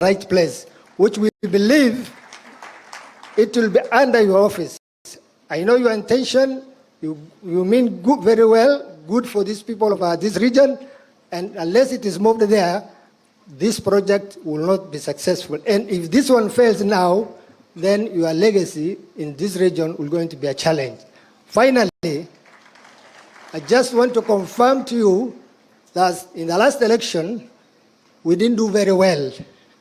right place, which we believe it will be under your office. I know your intention, you mean good, very well, good for these people of this region, and unless it is moved there, this project will not be successful. And if this one fails now, then your legacy in this region will going to be a challenge. Finally, I just want to confirm to you that in the last election, we didn't do very well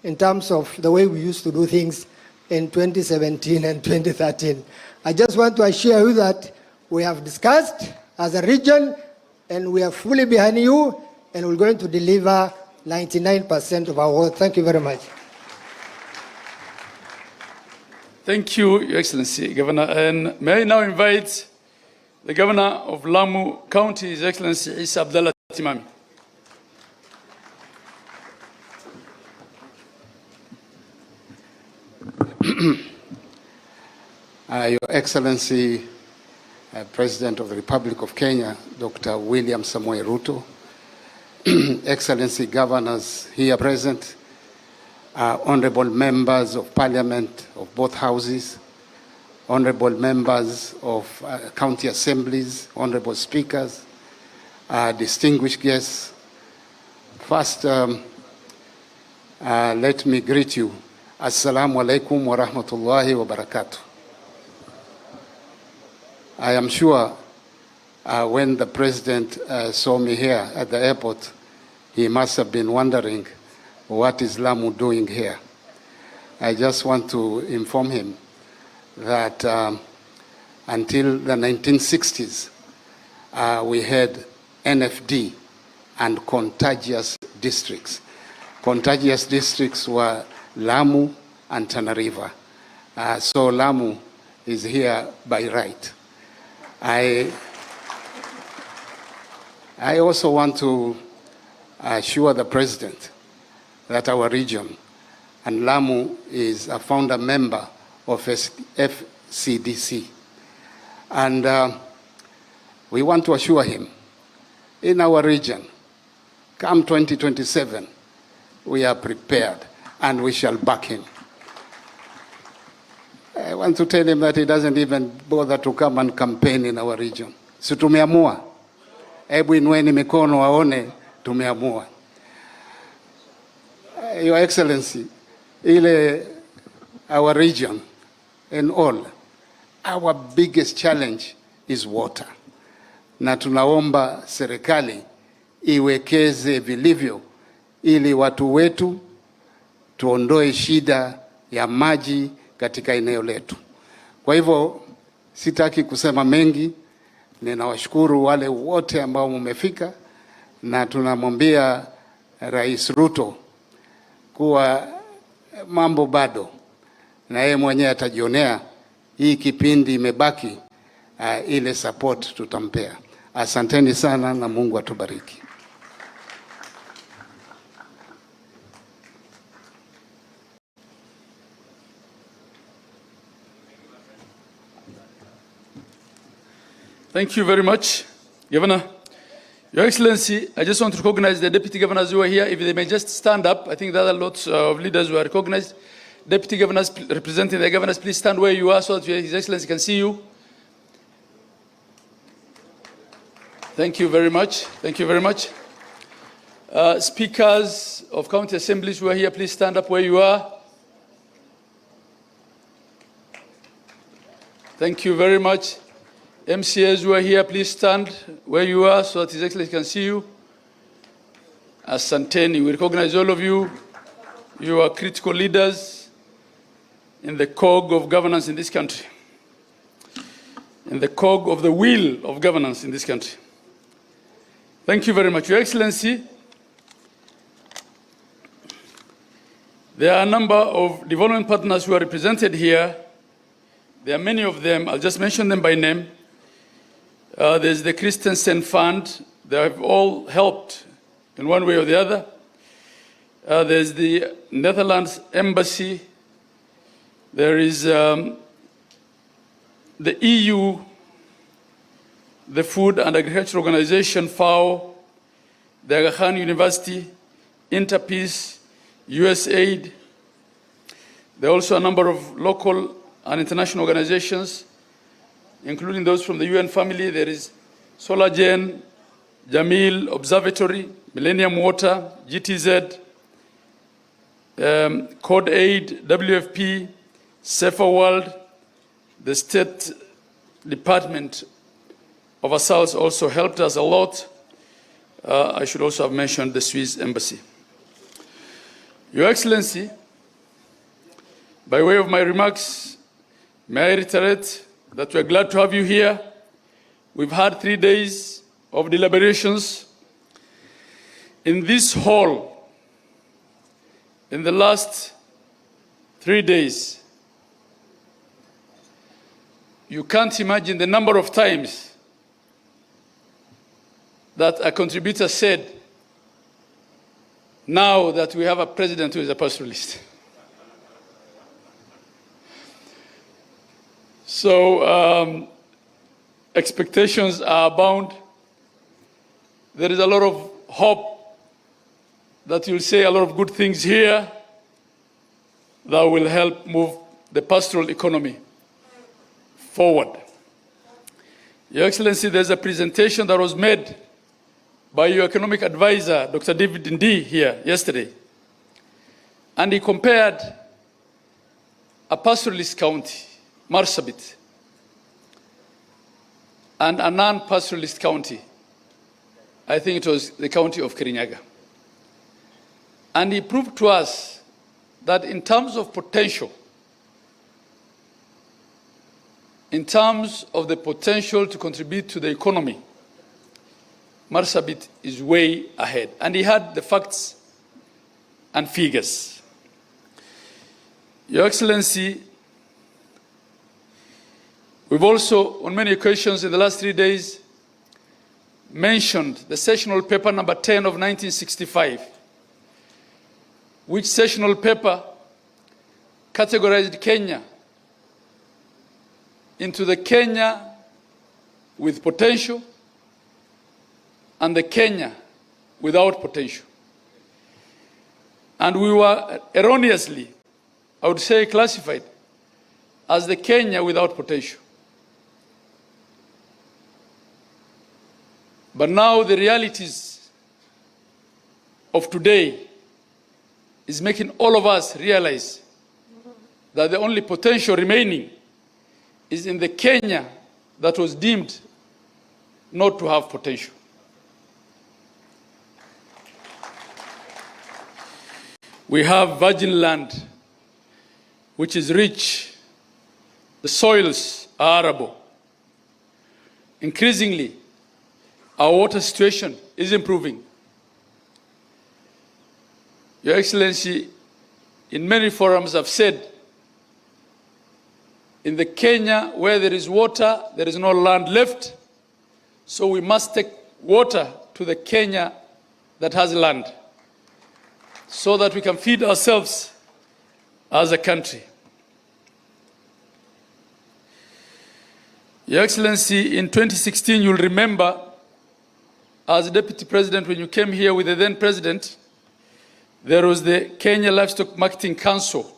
in terms of the way we used to do things in 2017 and 2013. I just want to assure you that we have discussed as a region and we are fully behind you and we're going to deliver 99% of our work. Thank you very much. Thank you, Your Excellency, Governor. And may I now invite the Governor of Lamu County, His Excellency Isa Abdallah Timami. Your Excellency, President of the Republic of Kenya, Dr. William Samoei Ruto, Excellency Governors here present, Honorable Members of Parliament of both houses, Honorable Members of County Assemblies, Honorable Speakers, distinguished guests. First, let me greet you. Assalamu alaikum wa rahmatullahi wa barakatuh. I am sure when the President saw me here at the airport, he must have been wondering, what is Lamu doing here? I just want to inform him that until the 1960s, we had NFD and contagious districts. Contagious districts were Lamu and Tana River. So Lamu is here by right. I also want to assure the President that our region, and Lamu is a founder member of FCDC. And we want to assure him, in our region, come 2027, we are prepared and we shall back him. I want to tell him that he doesn't even bother to come and campaign in our region. Si tumeamua. Hebu inueni mikono waone tumeamua. Your Excellency, our region and all, our biggest challenge is water. Na tunaomba serikali iwekeze vilivyo ili watu wetu tuondoe shida ya maji katika eneo letu. Kwa hivyo sitaki kusema mengi, ninawashukuru wale wote ambao mmefika na tunamwambia Rais Ruto kuwa mambo bado na yeye mwenyewe atajionea. Hii kipindi imebaki, ile support tutampea. Asanteni sana na Mungu atubariki. Thank you very much, Governor. Your Excellency, I just want to recognize the Deputy Governors who are here. If they may just stand up. I think there are lots of leaders who are recognized. Deputy Governors representing the Governors, please stand where you are so that His Excellency can see you. Thank you very much. Thank you very much. Speakers of County Assemblies who are here, please stand up where you are. Thank you very much. MCAs who are here, please stand where you are so that His Excellency can see you. Asanteni, we recognize all of you. You are critical leaders in the cog of governance in this country, in the cog of the wheel of governance in this country. Thank you very much. Your Excellency, there are a number of development partners who are represented here. There are many of them. I'll just mention them by name. There's the Christensen Fund. They have all helped in one way or the other. There's the Netherlands Embassy. There is the EU, the Food and Agriculture Organization, FAO, the Aga Khan University, Interpeace, USAID, There are also a number of local and international organizations, including those from the UN family. There is SolarGen, Jamil Observatory, Millennium Water, GTZ, Code Aid, WFP, Safer World. The State Department of Assaults also helped us a lot. I should also have mentioned the Swiss Embassy. Your Excellency, by way of my remarks, may I reiterate that we are glad to have you here. We've had 3 days of deliberations in this hall. In the last 3 days, you can't imagine the number of times that a contributor said, now that we have a president who is a pastoralist. So expectations are abound. There is a lot of hope that you'll say a lot of good things here that will help move the pastoral economy forward. Your Excellency, there's a presentation that was made by your economic advisor, Dr. David Ndi, here yesterday. And he compared a pastoralist county, Marsabit, and a non-pastoralist county. I think it was the county of Kirinyaga. And he proved to us that in terms of potential, in terms of the potential to contribute to the economy, Marsabit is way ahead. And he had the facts and figures. Your Excellency, we've also, on many occasions in the last 3 days, mentioned the sessional paper number 10 of 1965, which sessional paper categorized Kenya into the Kenya with potential and the Kenya without potential. And we were erroneously, I would say, classified as the Kenya without potential. But now the realities of today is making all of us realize that the only potential remaining is in the Kenya that was deemed not to have potential. We have virgin land, which is rich. The soils are arable. Increasingly, our water situation is improving. Your Excellency, in many forums I've said, in the Kenya where there is water, there is no land left, so we must take water to the Kenya that has land, so that we can feed ourselves as a country. Your Excellency, in 2016, you'll remember, as Deputy President, when you came here with the then President, there was the Kenya Livestock Marketing Council,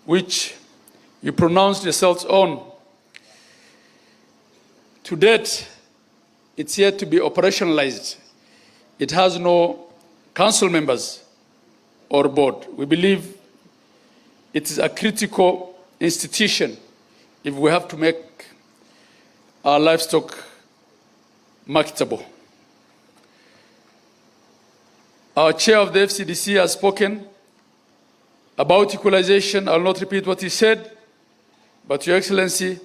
which you pronounced yourselves on. To date, it's yet to be operationalized. It has no council members or board. We believe it is a critical institution if we have to make our livestock marketable. Our chair of the FCDC has spoken about equalization. I will not repeat what he said, but Your Excellency,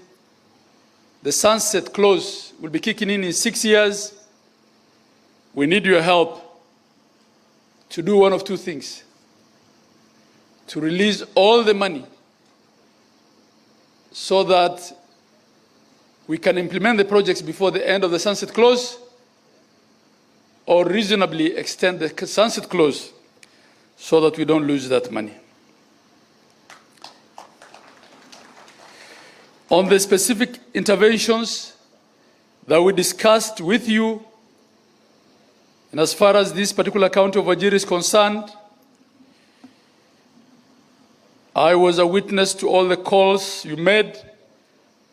the sunset clause will be kicking in 6 years. We need your help to do one of two things: to release all the money so that we can implement the projects before the end of the sunset clause, or reasonably extend the sunset clause so that we don't lose that money. On the specific interventions that we discussed with you, and as far as this particular county of Wajir is concerned, I was a witness to all the calls you made,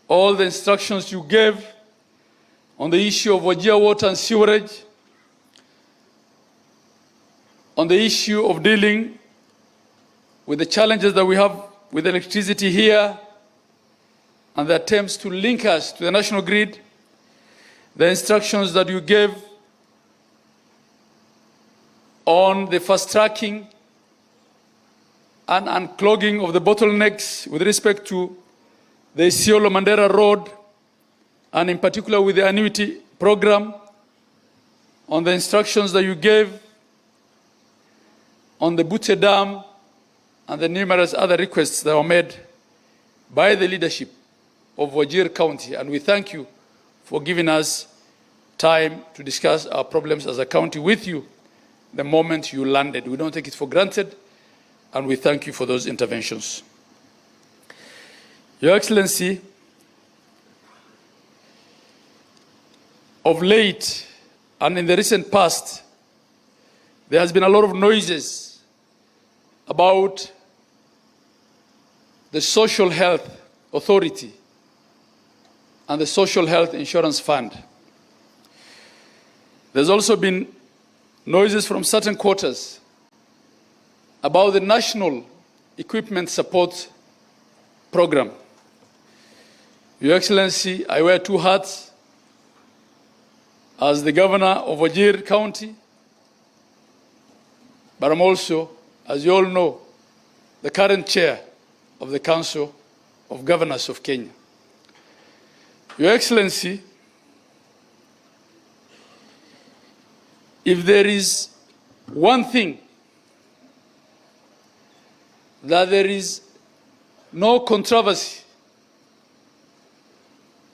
all the instructions you gave on the issue of Wajir water and sewerage, on the issue of dealing with the challenges that we have with electricity here, and the attempts to link us to the national grid, the instructions that you gave on the fast-tracking and unclogging of the bottlenecks with respect to the Isiolo-Mandera Road, and in particular with the annuity program, on the instructions that you gave on the Butte Dam, and the numerous other requests that were made by the leadership of Wajir County. And we thank you for giving us time to discuss our problems as a county with you the moment you landed. We don't take it for granted, and we thank you for those interventions. Your Excellency, of late and in the recent past, there has been a lot of noises about the Social Health Authority and the Social Health Insurance Fund. There's also been noises from certain quarters about the National Equipment Support Program. Your Excellency, I wear two hats as the Governor of Wajir County, but I'm also, as you all know, the current Chair of the Council of Governors of Kenya. Your Excellency, if there is one thing that there is no controversy,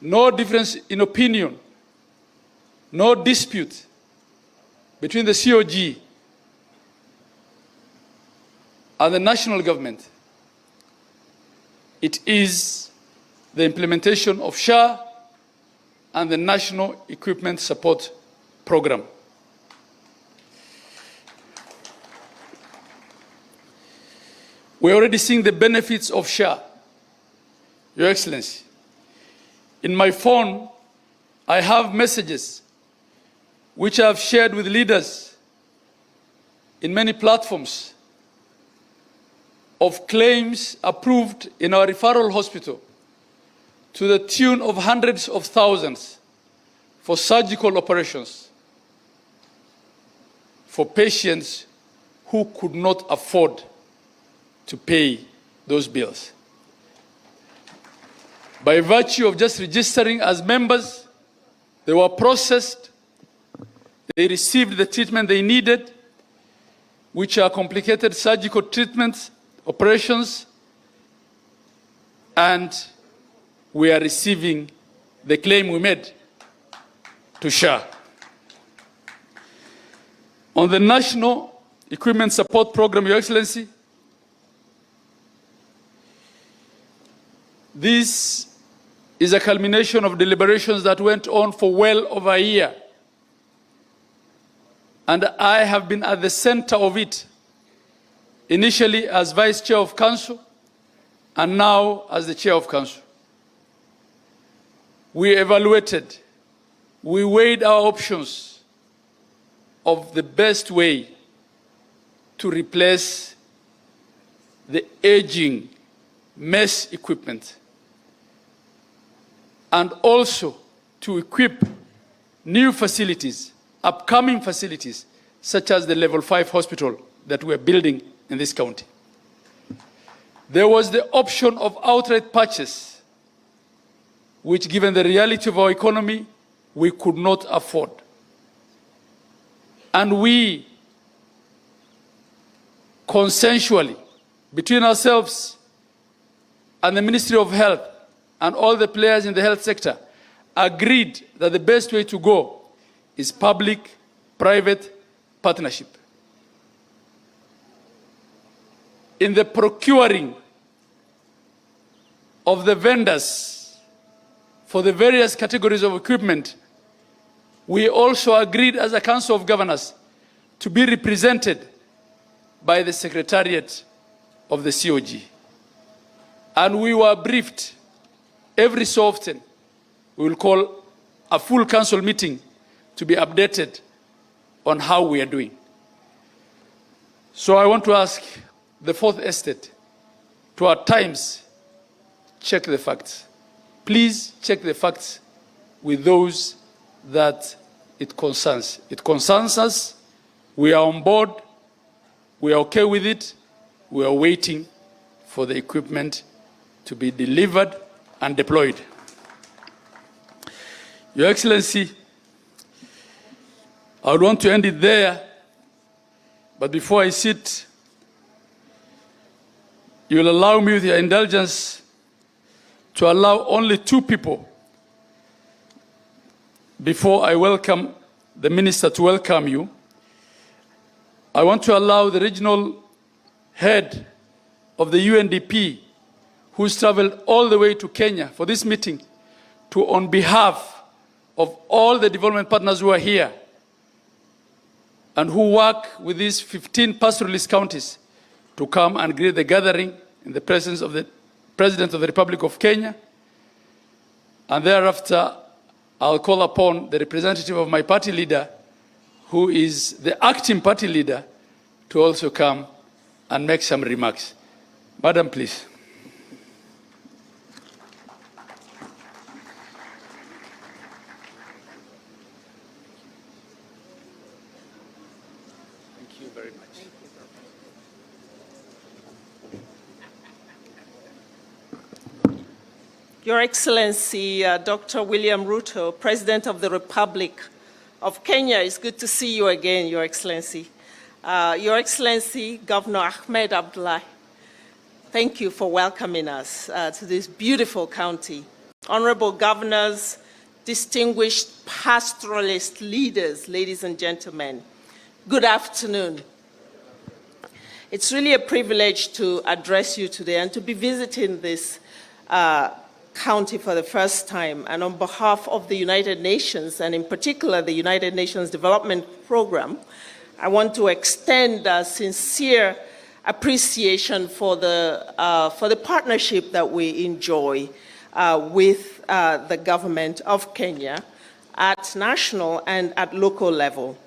no difference in opinion, no dispute between the COG and the national government, it is the implementation of SHA and the National Equipment Support Program. We're already seeing the benefits of SHA, Your Excellency. In my phone, I have messages which I have shared with leaders in many platforms of claims approved in our referral hospital to the tune of hundreds of thousands for surgical operations for patients who could not afford to pay those bills. By virtue of just registering as members, they were processed, they received the treatment they needed, which are complicated surgical treatments, operations, and we are receiving the claim we made to SHA. On the National Equipment Support Program, Your Excellency, this is a culmination of deliberations that went on for well over a year. And I have been at the center of it, initially as Vice Chair of Council, and now as the Chair of Council. We evaluated, we weighed our options of the best way to replace the aging mesh equipment, and also to equip new facilities, upcoming facilities, such as the Level 5 hospital that we're building in this county. There was the option of outright purchase, which, given the reality of our economy, we could not afford. And we, consensually, between ourselves and the Ministry of Health and all the players in the health sector, agreed that the best way to go is public-private partnership. In the procuring of the vendors for the various categories of equipment, we also agreed as a Council of Governors to be represented by the Secretariat of the COG. And we were briefed every so often. We will call a full council meeting to be updated on how we are doing. So I want to ask the Fourth Estate to at times check the facts. Please check the facts with those that it concerns. It concerns us. We are on board. We are okay with it. We are waiting for the equipment to be delivered and deployed. Your Excellency, I would want to end it there, but before I sit, you will allow me, with your indulgence, to allow only 2 people before I welcome the Minister to welcome you. I want to allow the regional head of the UNDP, who's traveled all the way to Kenya for this meeting, to, on behalf of all the development partners who are here and who work with these 15 pastoralist counties, to come and greet the gathering in the presence of the President of the Republic of Kenya. And thereafter, I'll call upon the representative of my party leader, who is the acting party leader, to also come and make some remarks. Madam, please. Thank you very much. Your Excellency, Dr. William Ruto, President of the Republic of Kenya, it's good to see you again, Your Excellency. Your Excellency, Governor Ahmed Abdullahi, thank you for welcoming us to this beautiful county. Honorable governors, distinguished pastoralist leaders, ladies and gentlemen, good afternoon. It's really a privilege to address you today and to be visiting this county for the first time, and on behalf of the United Nations, and in particular the United Nations Development Program, I want to extend a sincere appreciation for the partnership that we enjoy with the government of Kenya at national and at local level.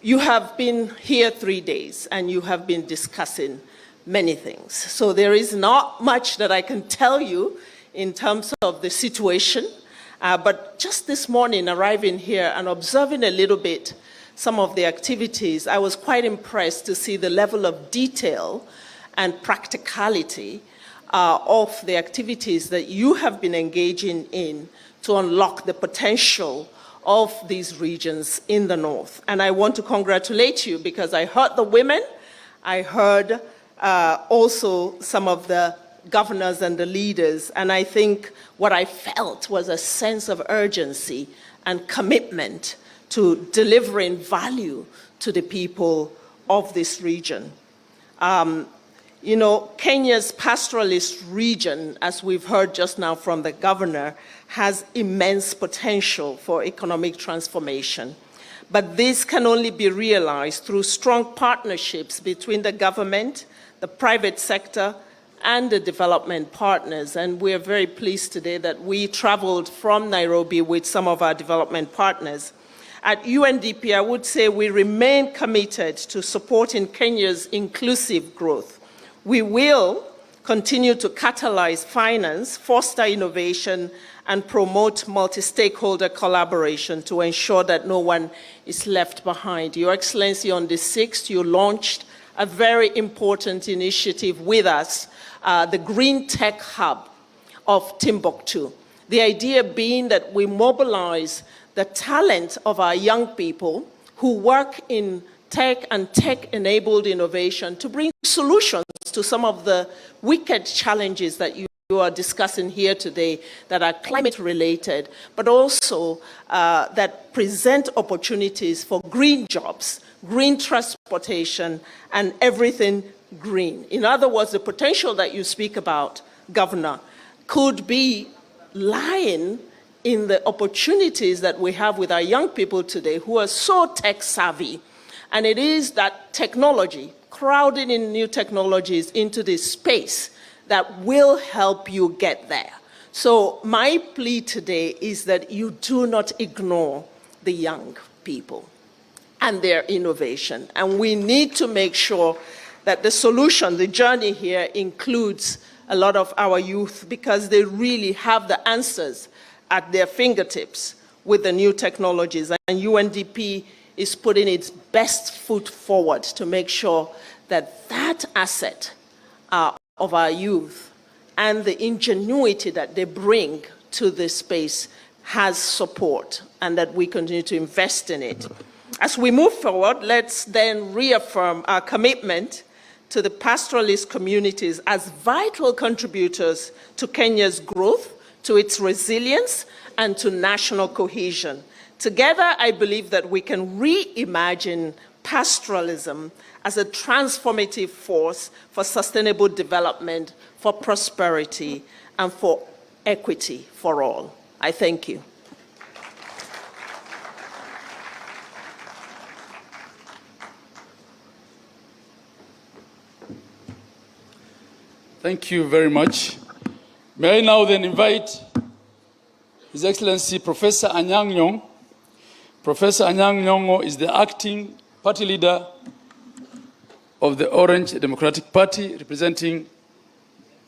You have been here 3 days and you have been discussing many things. So there is not much that I can tell you in terms of the situation, but just this morning arriving here and observing a little bit some of the activities, I was quite impressed to see the level of detail and practicality of the activities that you have been engaging in to unlock the potential of these regions in the north. And I want to congratulate you because I heard the women, I heard also some of the governors and the leaders, and I think what I felt was a sense of urgency and commitment to delivering value to the people of this region. You know, Kenya's pastoralist region, as we've heard just now from the governor, has immense potential for economic transformation. But this can only be realized through strong partnerships between the government, the private sector, and the development partners. And we are very pleased today that we traveled from Nairobi with some of our development partners. At UNDP, I would say we remain committed to supporting Kenya's inclusive growth. We will continue to catalyze finance, foster innovation, and promote multi-stakeholder collaboration to ensure that no one is left behind. Your Excellency, on the 6th, you launched a very important initiative with us, the Green Tech Hub of Timbuktu. The idea being that we mobilize the talent of our young people who work in tech and tech-enabled innovation to bring solutions to some of the wicked challenges that you are discussing here today that are climate-related, but also that present opportunities for green jobs, green transportation, and everything green. In other words, the potential that you speak about, Governor, could be lying in the opportunities that we have with our young people today who are so tech-savvy. And it is that technology, crowding in new technologies into this space, that will help you get there. So my plea today is that you do not ignore the young people and their innovation. And we need to make sure that the solution, the journey here includes a lot of our youth, because they really have the answers at their fingertips with the new technologies. And UNDP is putting its best foot forward to make sure that that asset of our youth and the ingenuity that they bring to this space has support, and that we continue to invest in it. As we move forward, let's then reaffirm our commitment to the pastoralist communities as vital contributors to Kenya's growth, to its resilience, and to national cohesion. Together, I believe that we can reimagine pastoralism as a transformative force for sustainable development, for prosperity, and for equity for all. I thank you. Thank you very much. May I now then invite His Excellency Professor Anyang' Nyong'o. Professor Anyang' Nyong'o is the acting party leader of the Orange Democratic Party, representing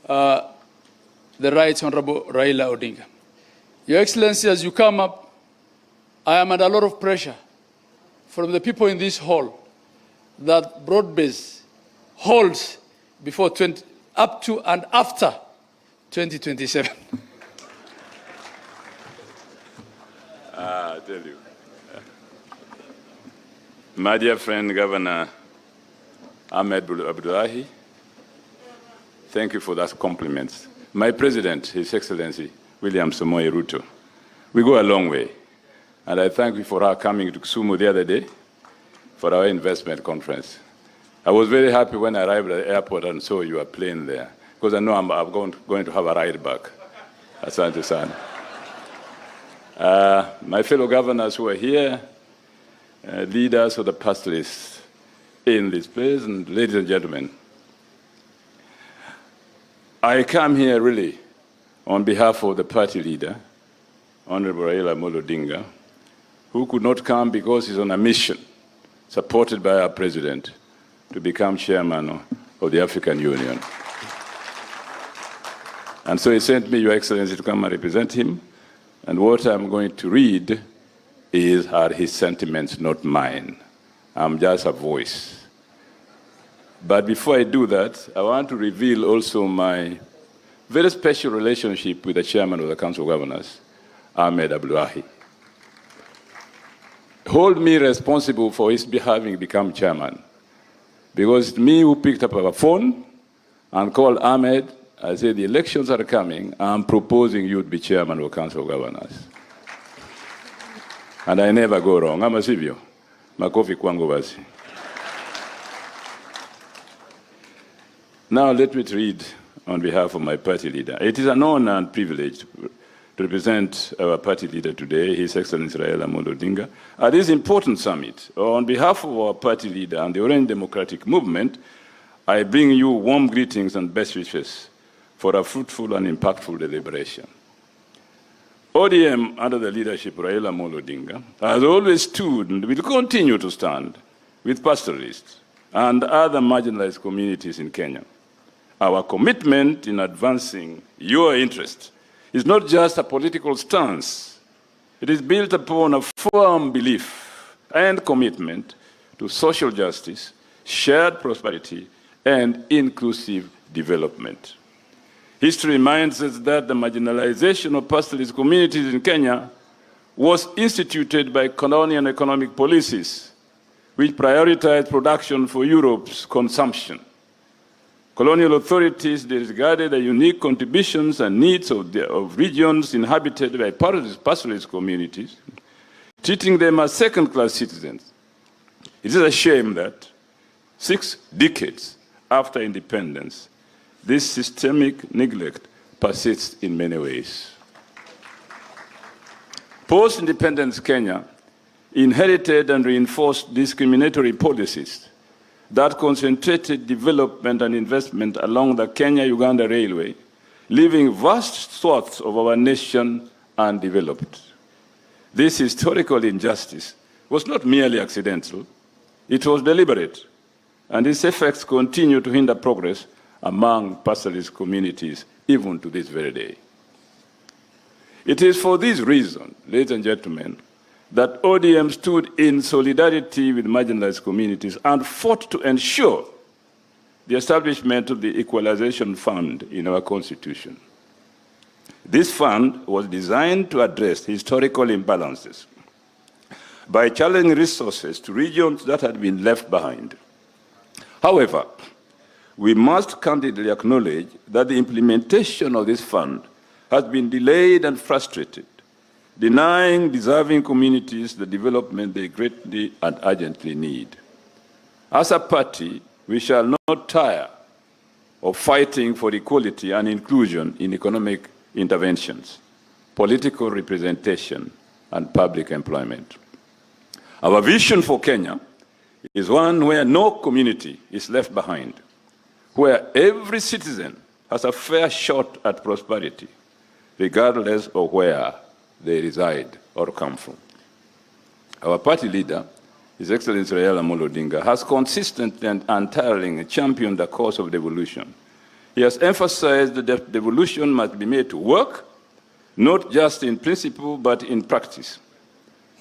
the Right Honorable Raila Odinga. Your Excellency, as you come up, I am under a lot of pressure from the people in this hall that broad-based holds before up to and after 2027. I tell you. My dear friend, Governor Ahmed Abdullahi, thank you for that compliment. My President, His Excellency William Samoei Ruto, we go a long way. And I thank you for our coming to Kisumu the other day for our investment conference. I was very happy when I arrived at the airport and saw your plane there, because I know I'm going to have a ride back. Asante sana. My fellow governors who are here, leaders of the pastoralists in this place, and ladies and gentlemen, I come here really on behalf of the party leader, Honorable Raila Odinga, who could not come because he's on a mission supported by our president to become chairman of the African Union. And so he sent me, Your Excellency, to come and represent him. And what I'm going to read are his sentiments, not mine. I'm just a voice. But before I do that, I want to reveal also my very special relationship with the chairman of the Council of Governors, Ahmed Abdullahi. Hold me responsible for his having become chairman, because it's me who picked up a phone and called Ahmed. I said, the elections are coming. I'm proposing you to be chairman of the Council of Governors. And I never go wrong. Ama sivyo? Makofi kwangu basi. Now let me read on behalf of my party leader. It is an honor and privilege to represent our party leader today, His Excellency Raila Odinga, at this important summit. On behalf of our party leader and the Orange Democratic Movement, I bring you warm greetings and best wishes for a fruitful and impactful deliberation. ODM, under the leadership of Raila Odinga, has always stood and will continue to stand with pastoralists and other marginalized communities in Kenya. Our commitment in advancing your interest is not just a political stance. It is built upon a firm belief and commitment to social justice, shared prosperity, and inclusive development. History reminds us that the marginalization of pastoralist communities in Kenya was instituted by colonial economic policies, which prioritized production for Europe's consumption. Colonial authorities disregarded the unique contributions and needs of regions inhabited by pastoralist communities, treating them as second-class citizens. It is a shame that 6 decades after independence, this systemic neglect persists in many ways. Post-independence Kenya inherited and reinforced discriminatory policies that concentrated development and investment along the Kenya-Uganda Railway, leaving vast swaths of our nation undeveloped. This historical injustice was not merely accidental, it was deliberate, and its effects continue to hinder progress among pastoralist communities even to this very day. It is for this reason, ladies and gentlemen, that ODM stood in solidarity with marginalized communities and fought to ensure the establishment of the Equalization Fund in our Constitution. This fund was designed to address historical imbalances by channeling resources to regions that had been left behind. However, we must candidly acknowledge that the implementation of this fund has been delayed and frustrated, denying deserving communities the development they greatly and urgently need. As a party, we shall not tire of fighting for equality and inclusion in economic interventions, political representation, and public employment. Our vision for Kenya is one where no community is left behind, where every citizen has a fair shot at prosperity, regardless of where they reside or come from. Our party leader, His Excellency Lamu Odinga, has consistently and untiringly championed the cause of devolution. He has emphasized that devolution must be made to work, not just in principle, but in practice.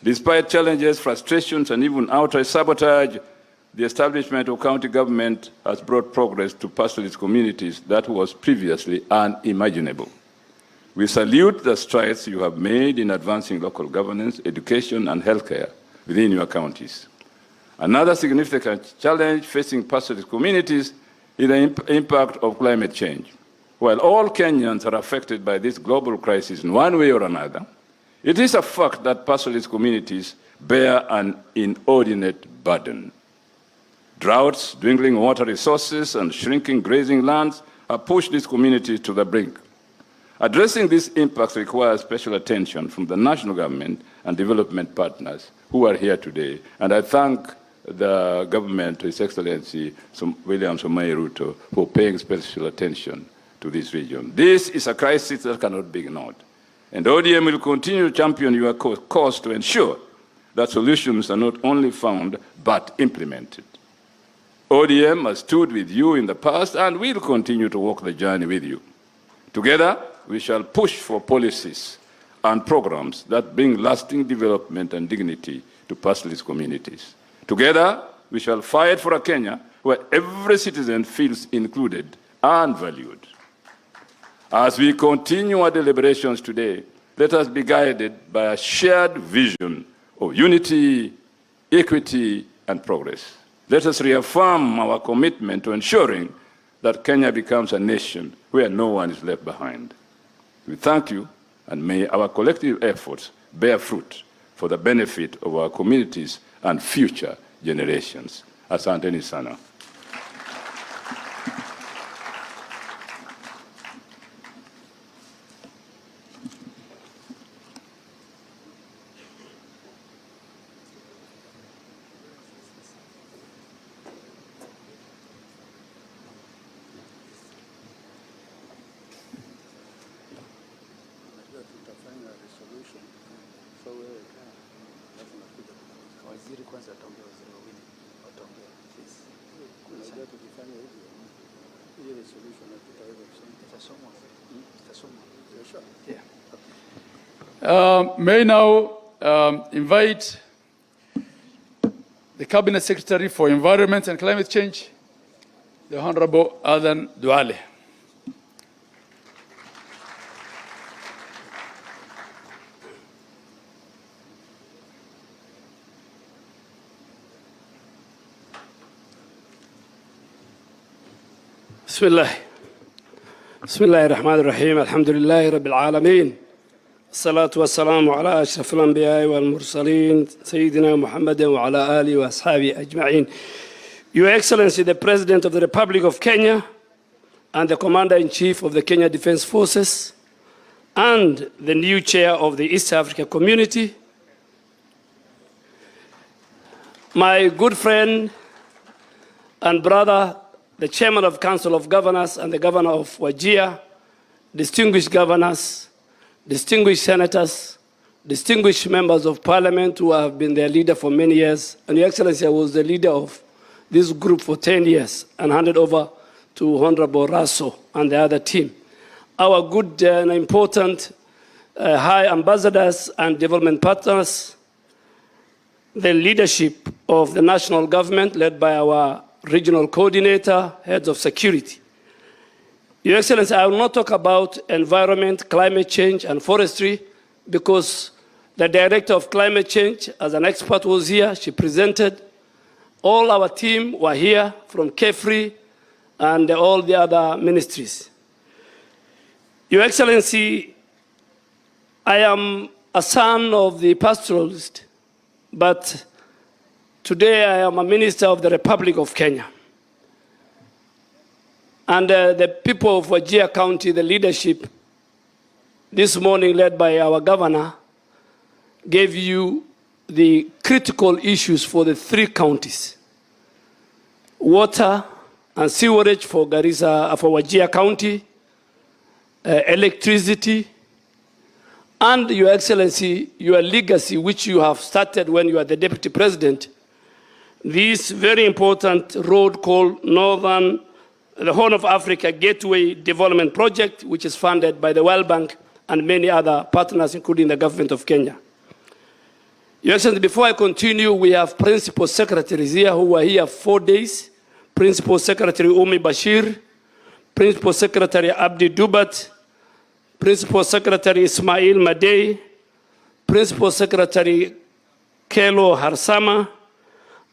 Despite challenges, frustrations, and even outright sabotage, the establishment of county government has brought progress to pastoralist communities that was previously unimaginable. We salute the strides you have made in advancing local governance, education, and healthcare within your counties. Another significant challenge facing pastoralist communities is the impact of climate change. While all Kenyans are affected by this global crisis in one way or another, it is a fact that pastoralist communities bear an inordinate burden. Droughts, dwindling water resources, and shrinking grazing lands have pushed these communities to the brink. Addressing these impacts requires special attention from the national government and development partners who are here today. And I thank the government, His Excellency William Ruto, for paying special attention to this region. This is a crisis that cannot be ignored. And ODM will continue to champion your cause to ensure that solutions are not only found, but implemented. ODM has stood with you in the past and will continue to walk the journey with you. Together, we shall push for policies and programs that bring lasting development and dignity to pastoralist communities. Together, we shall fight for a Kenya where every citizen feels included and valued. As we continue our deliberations today, let us be guided by a shared vision of unity, equity, and progress. Let us reaffirm our commitment to ensuring that Kenya becomes a nation where no one is left behind. We thank you, and may our collective efforts bear fruit for the benefit of our communities and future generations. Asanteni sana. Wajiri kwanza ataongea, waziri wawili wataongea. Unajua tukifanya hivyo ile resolution tutaweza kusoma. Itasomwa. Sure. Yeah. May now invite the Cabinet Secretary for Environment and Climate Change, the Honorable Adan Duale. بسم الله الرحمن الرحيم الحمد لله رب العالمين الصلاة والسلام على أشرف الأنبياء والمرسلين سيدنا محمد وعلى آله وأصحابه أجمعين. Your Excellency, the President of the Republic of Kenya and the Commander-in-Chief of the Kenya Defense Forces and the new Chair of the East Africa Community, my good friend and brother, the chairman of Council of Governors and the governor of Wajir, distinguished governors, distinguished senators, distinguished members of parliament who have been their leader for many years. And Your Excellency, I was the leader of this group for 10 years and handed over to Honorable Raso and the other team. Our good and important high ambassadors and development partners, the leadership of the national government led by our regional coordinator, heads of security. Your Excellency, I will not talk about environment, climate change, and forestry because the director of climate change, as an expert, was here. She presented. All our team were here from KEFRI and all the other ministries. Your Excellency, I am a son of the Pastoralist, but today I am a minister of the Republic of Kenya. And the people of Wajir County, the leadership, this morning led by our governor, gave you the critical issues for the 3 counties. Water and sewerage for Garissa, for Wajir County, electricity, and Your Excellency, your legacy, which you have started when you are the Deputy President, this very important road called the Horn of Africa Gateway Development Project, which is funded by the World Bank and many other partners, including the government of Kenya. Your Excellency, before I continue, we have Principal Secretaries here who were here 4 days. Principal Secretary Umi Bashir, Principal Secretary Abdi Dubat, Principal Secretary Ismail Madej, Principal Secretary Kelo Harsama,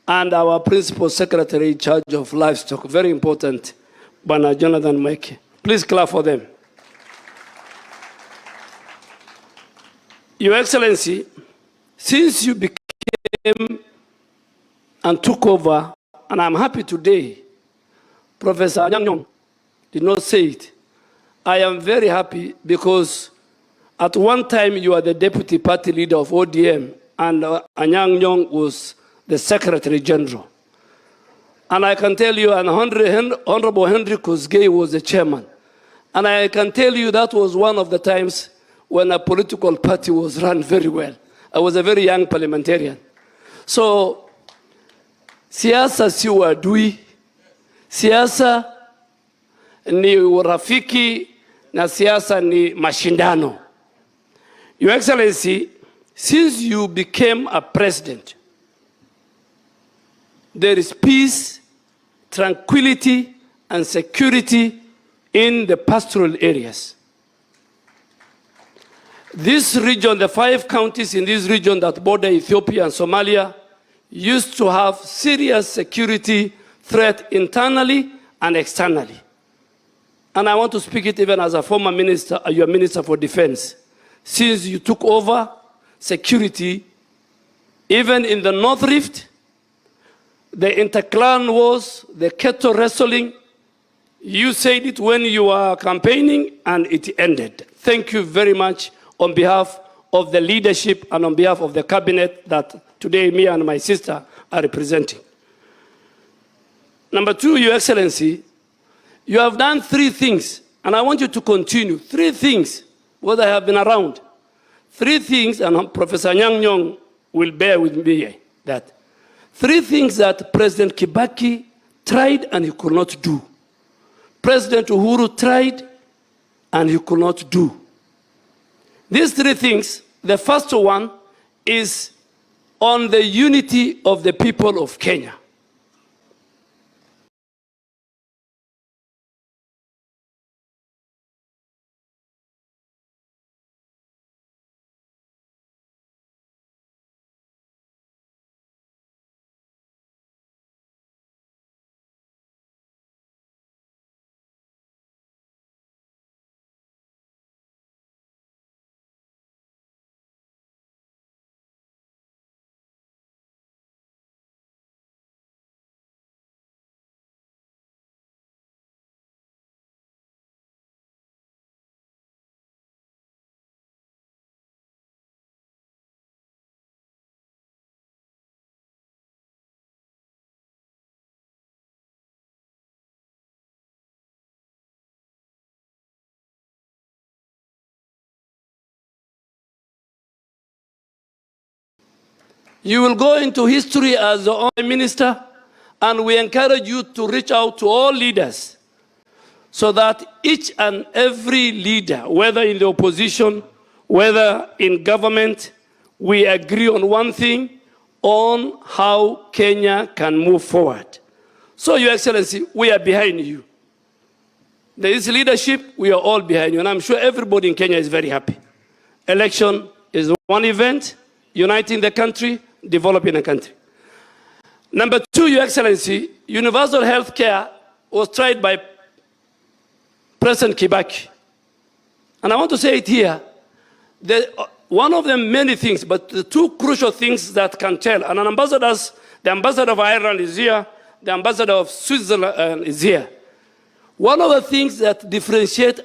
and our Principal Secretary in charge of livestock. Very important, Bana Jonathan Mike. Please clap for them. Your Excellency, since you became and took over, and I'm happy today, Professor Anyang did not say it. I am very happy because at one time you were the deputy party leader of ODM and Anyang Nyong was the Secretary General. And I can tell you, and Honorable Henry Kosgei was the chairman. And I can tell you that was one of the times when a political party was run very well. I was a very young parliamentarian. So, siasa si uadui, siasa ni urafiki, na siasa ni mashindano. Your Excellency, since you became a president, there is peace, tranquility, and security in the pastoral areas. This region, the 5 counties in this region that border Ethiopia and Somalia, used to have serious security threat internally and externally. And I want to speak it even as a former minister, your Minister for Defense. Since you took over security, even in the North Rift, the interclan wars, the cattle wrestling, you said it when you were campaigning and it ended. Thank you very much on behalf of the leadership and on behalf of the cabinet that today me and my sister are representing. Number 2, Your Excellency, you have done 3 things, and I want you to continue. 3 things, whether I have been around. 3 things, and Professor Anyang Nyong will bear with me that. 3 things that President Kibaki tried and he could not do. President Uhuru tried and he could not do. These 3 things, the first one is on the unity of the people of Kenya. You will go into history as the only minister, and we encourage you to reach out to all leaders so that each and every leader, whether in the opposition, whether in government, we agree on one thing, on how Kenya can move forward. So, Your Excellency, we are behind you. There is leadership, we are all behind you, and I'm sure everybody in Kenya is very happy. Election is one event, uniting the country, developing the country. Number two, Your Excellency, universal health care was tried by President Kibaki. And I want to say it here, one of the many things, but the two crucial things that can tell, and the ambassador of Ireland is here, the ambassador of Switzerland is here. One of the things that differentiate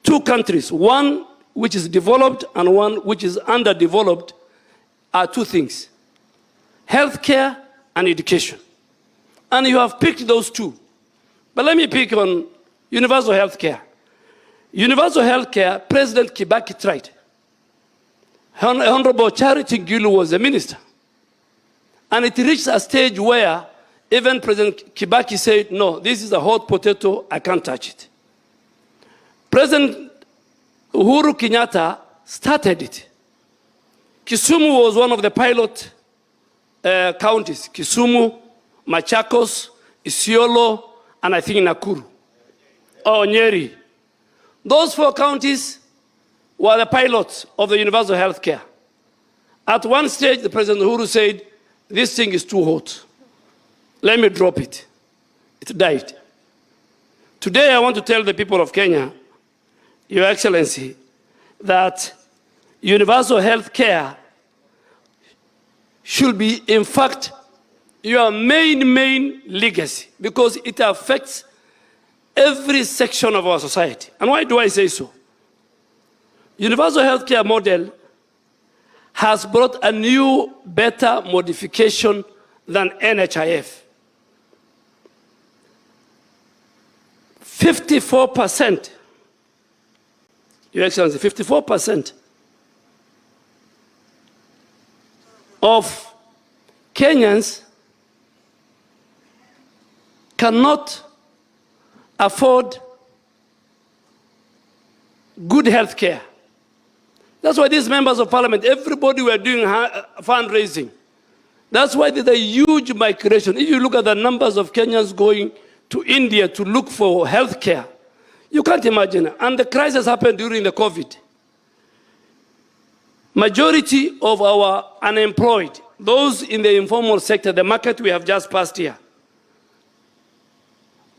two countries, one which is developed and one which is underdeveloped, are two things: healthcare and education. And you have picked those two. But let me pick on universal healthcare. Universal healthcare, President Kibaki tried. Honorable Charity Ngilu was the minister. And it reached a stage where even President Kibaki said, no, this is a hot potato, I can't touch it. President Uhuru Kenyatta started it. Kisumu was one of the pilot counties. Kisumu, Machakos, Isiolo, and I think Nakuru, or Nyeri. Those four counties were the pilots of the universal health care. At one stage, the President Uhuru said, this thing is too hot. Let me drop it. It died. Today, I want to tell the people of Kenya, Your Excellency, that universal health care should be, in fact, your main legacy, because it affects every section of our society. And why do I say so? Universal health care model has brought a new, better modification than NHIF. 54%, Your Excellency, 54% of Kenyans cannot afford good health care. That's why these members of parliament, everybody were doing fundraising. That's why there's a huge migration. If you look at the numbers of Kenyans going to India to look for health care, you can't imagine. And the crisis happened during the COVID. Majority of our unemployed, those in the informal sector, the market we have just passed here,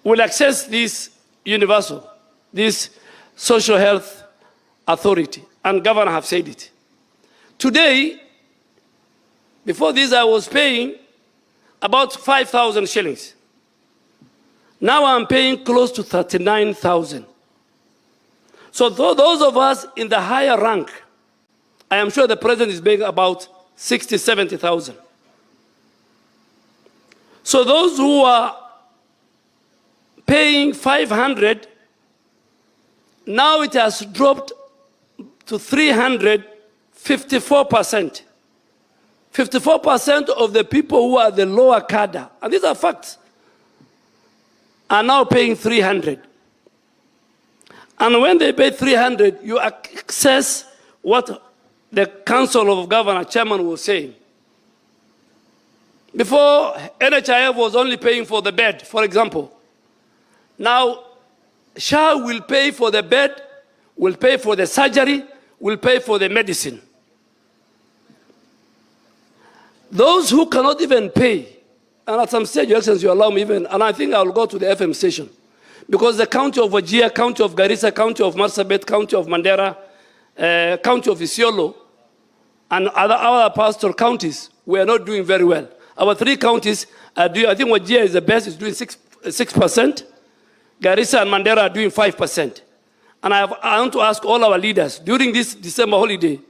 will access this universal, this social health authority. And governor have said it. Today, before this, I was paying about 5,000 shillings. Now I'm paying close to 39,000. So those of us in the higher rank, I am sure the president is paying about 60, 70,000. So those who are paying 500, now it has dropped to 300, 54%. 54% of the people who are the lower cadre, and these are facts, are now paying 300. And when they pay 300, you access what the Council of Governor Chairman was saying. Before, NHIF was only paying for the bed, for example. Now, SHA will pay for the bed, will pay for the surgery, will pay for the medicine. Those who cannot even pay, and at some stage, Your Excellency, you allow me even, and I think I'll go to the FM station, because the county of Wajir, county of Garissa, county of Marsabit, county of Mandera, county of Isiolo, and other pastoral counties, we are not doing very well. Our three counties are doing, I think Wajir is the best, is doing 6%. Garissa and Mandera are doing 5%. And I want to ask all our leaders, during this December holiday,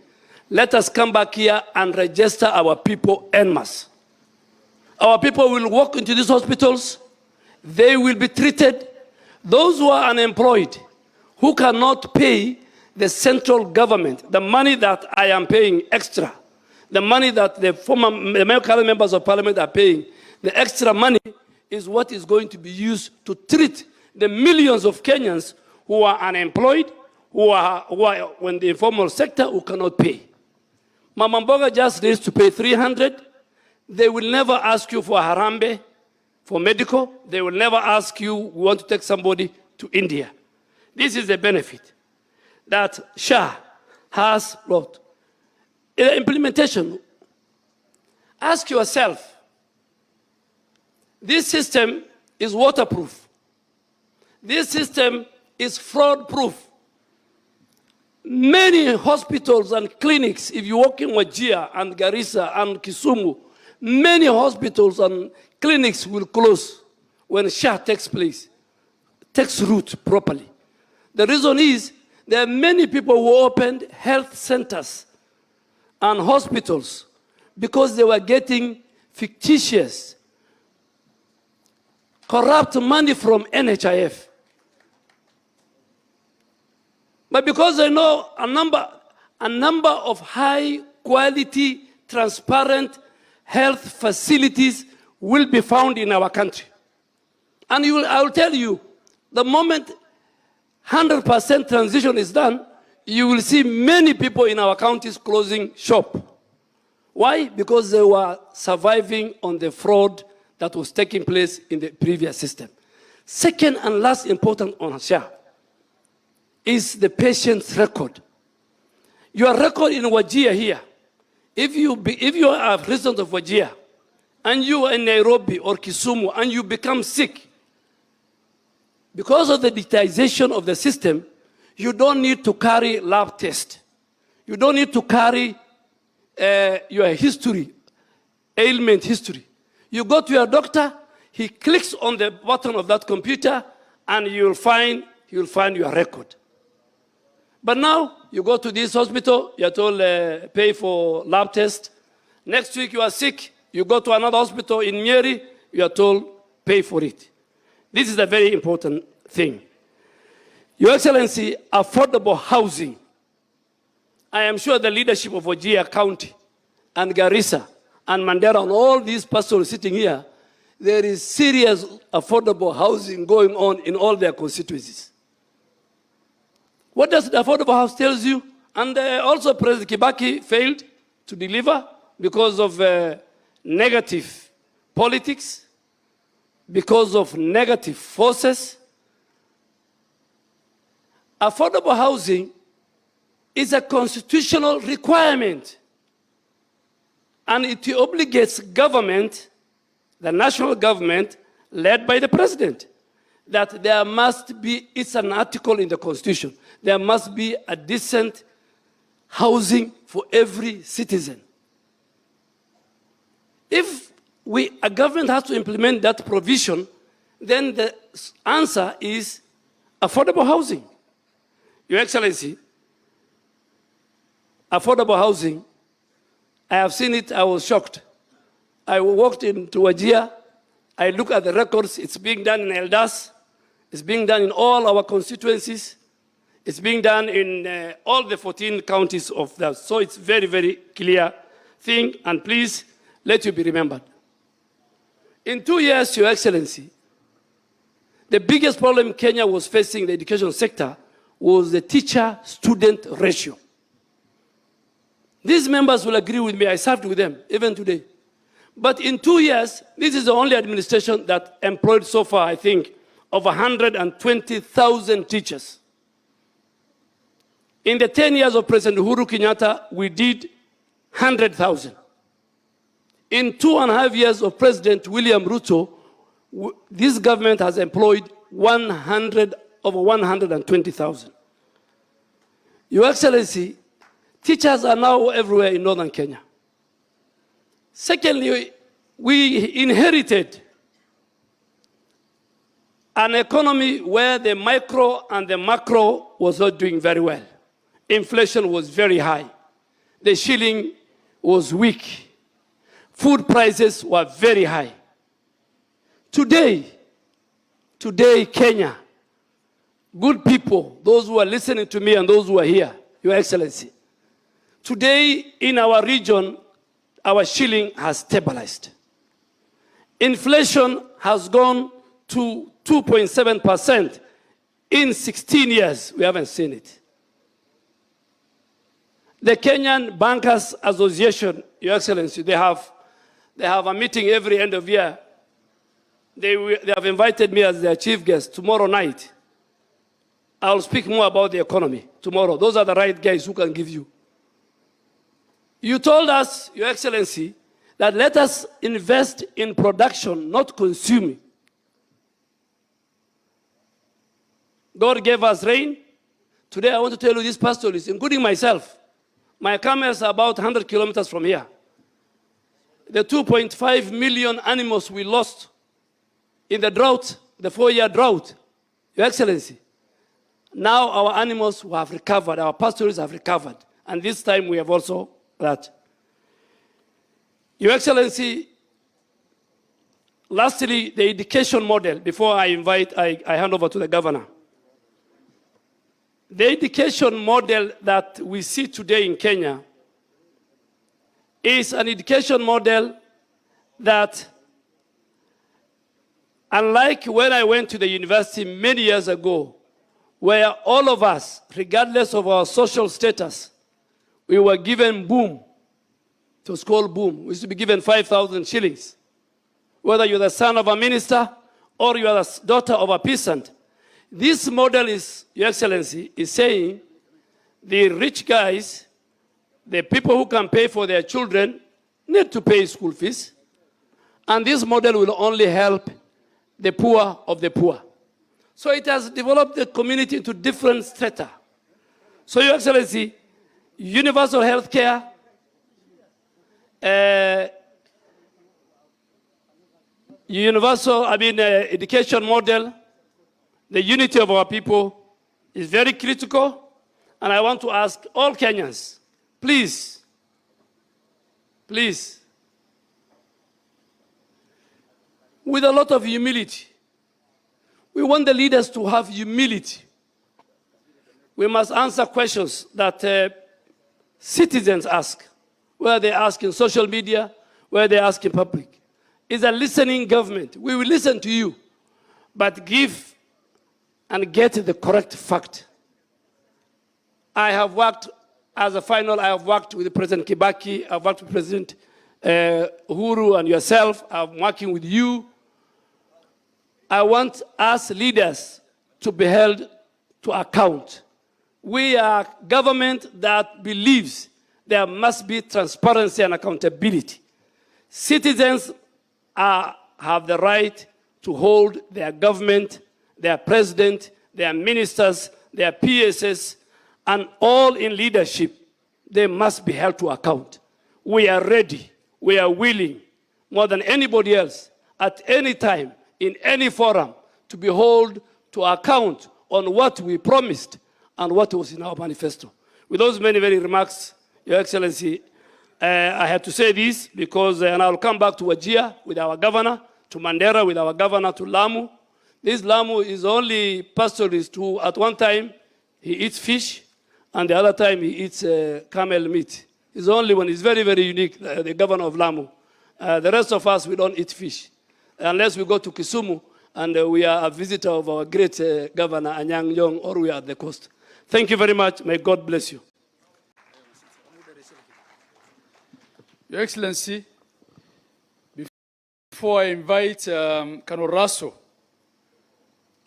let us come back here and register our people en masse. Our people will walk into these hospitals. They will be treated. Those who are unemployed, who cannot pay the central government, the money that I am paying extra, The money that the current members of parliament are paying, the extra money is what is going to be used to treat the millions of Kenyans who are unemployed, who are in the informal sector, who cannot pay. Mama Mboga just needs to pay 300. They will never ask you for Harambe, for medical. They will never ask you, we want to take somebody to India. This is the benefit that SHA has brought. In the implementation, ask yourself, this system is waterproof. This system is fraud-proof. Many hospitals and clinics, if you walk in Wajir and Garissa and Kisumu, many hospitals and clinics will close when SHA takes root properly. The reason is there are many people who opened health centers and hospitals because they were getting fictitious, corrupt money from NHIF. But because I know a number of high quality, transparent health facilities will be found in our country. And I will tell you, the moment 100% transition is done, you will see many people in our counties closing shop. Why? Because they were surviving on the fraud that was taking place in the previous system. Second and last important on SHA is the patient's record. Your record in Wajir here, if you are a resident of Wajir and you are in Nairobi or Kisumu and you become sick, because of the digitization of the system, you don't need to carry lab test. You don't need to carry your history, ailment history. You go to your doctor, he clicks on the button of that computer, and you'll find your record. But now, you go to this hospital, you're told pay for lab test. Next week you are sick, you go to another hospital in Nyeri, you are told pay for it. This is a very important thing. Your Excellency, affordable housing. I am sure the leadership of Wajir County and Garissa and Mandera and all these pastors sitting here, there is serious affordable housing going on in all their constituencies. What does the affordable house tell you? And also President Kibaki failed to deliver because of negative politics, because of negative forces. Affordable housing is a constitutional requirement, and it obligates government, the national government, led by the president, that there must be, it's an article in the Constitution, there must be a decent housing for every citizen. If a government has to implement that provision, then the answer is affordable housing. Your Excellency, affordable housing, I have seen it, I was shocked. I walked into Wajir, I look at the records, it's being done in Eldas, it's being done in all our constituencies, it's being done in all the 14 counties of that. So it's very, very clear thing, and please let you be remembered. In 2 years, Your Excellency, the biggest problem Kenya was facing in the education sector was the teacher-student ratio. These members will agree with me, I served with them, even today. But in 2 years, this is the only administration that employed so far, I think, of 120,000 teachers. In the 10 years of President Uhuru Kenyatta, we did 100,000. In 2.5 years of President William Ruto, this government has employed over 120,000. Your Excellency, teachers are now everywhere in northern Kenya. Secondly, we inherited an economy where the micro and the macro was not doing very well. Inflation was very high. The shilling was weak. Food prices were very high. Today, Kenya, good people, those who are listening to me and those who are here, Your Excellency, today in our region, our shilling has stabilized. Inflation has gone to 2.7%. In 16 years, we haven't seen it. The Kenyan Bankers Association, Your Excellency, they have a meeting every end of year. They have invited me as their chief guest tomorrow night. I'll speak more about the economy tomorrow. Those are the right guys who can give you. You told us, Your Excellency, that let us invest in production, not consuming. God gave us rain. Today I want to tell you this pastoralist, including myself. My camels are about 100 kilometers from here. The 2.5 million animals we lost in the drought, the 4-year drought, Your Excellency, now our animals have recovered, our pastoralists have recovered. And this time we have also that. Your Excellency, lastly, the education model, before I hand over to the governor. The education model that we see today in Kenya is an education model that, unlike when I went to the university many years ago, where all of us, regardless of our social status, we were given boom. It was called boom. We used to be given 5,000 shillings. Whether you're the son of a minister or you are the daughter of a peasant. This model is, Your Excellency, is saying the rich guys, the people who can pay for their children, need to pay school fees. And this model will only help the poor of the poor. So it has developed the community into different strata. So, Your Excellency, universal health care, education model, the unity of our people is very critical. And I want to ask all Kenyans, please, with a lot of humility, we want the leaders to have humility. We must answer questions that citizens ask, whether they ask in social media, whether they ask in public. It's a listening government. We will listen to you, but give and get the correct fact. I have worked, as a final, I have worked with President Kibaki, I've worked with President Uhuru and yourself, I'm working with you. I want us leaders to be held to account. We are a government that believes there must be transparency and accountability. Citizens have the right to hold their government, their president, their ministers, their PSS, and all in leadership. They must be held to account. We are ready, we are willing, more than anybody else, at any time, in any forum, to be held to account on what we promised and what was in our manifesto. With those many remarks, Your Excellency, I have to say this because, and I'll come back to Wajir with our governor, to Mandera with our governor, to Lamu. This Lamu is only pastoralist who, at one time, he eats fish, and the other time he eats camel meat. He's the only one. He's very unique, the governor of Lamu. The rest of us, we don't eat fish, unless we go to Kisumu, and we are a visitor of our great governor, Anyang' Nyong'o, or we are at the coast. Thank you very much. May God bless you. Your Excellency, before I invite Kanoraso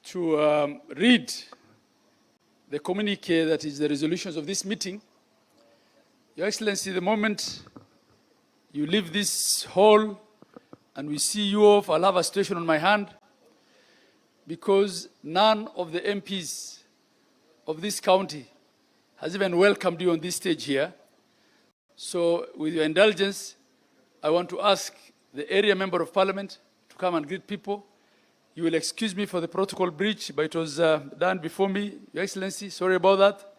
to read the communique that is the resolutions of this meeting, Your Excellency, the moment you leave this hall and we see you off, I'll have a situation on my hand because none of the MPs of this county has even welcomed you on this stage here. So with your indulgence, I want to ask the area member of parliament to come and greet people. You will excuse me for the protocol breach, but it was done before me. Your Excellency, sorry about that.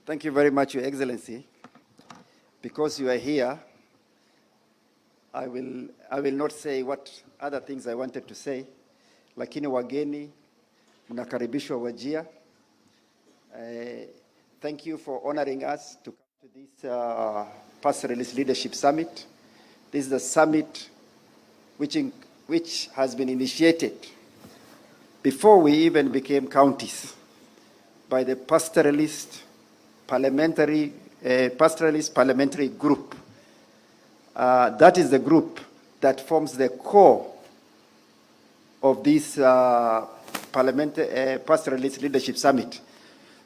Thank you very much, Your Excellency. Because you are here, I will not say what other things I wanted to say. Lakini wageni, mnakaribishwa Wajir. thank you for honoring us to come to this Pastoralist Leadership Summit. This is a summit which has been initiated before we even became counties by the Pastoralist Parliamentary Group. That is the group that forms the core of this Pastoralist Leadership Summit.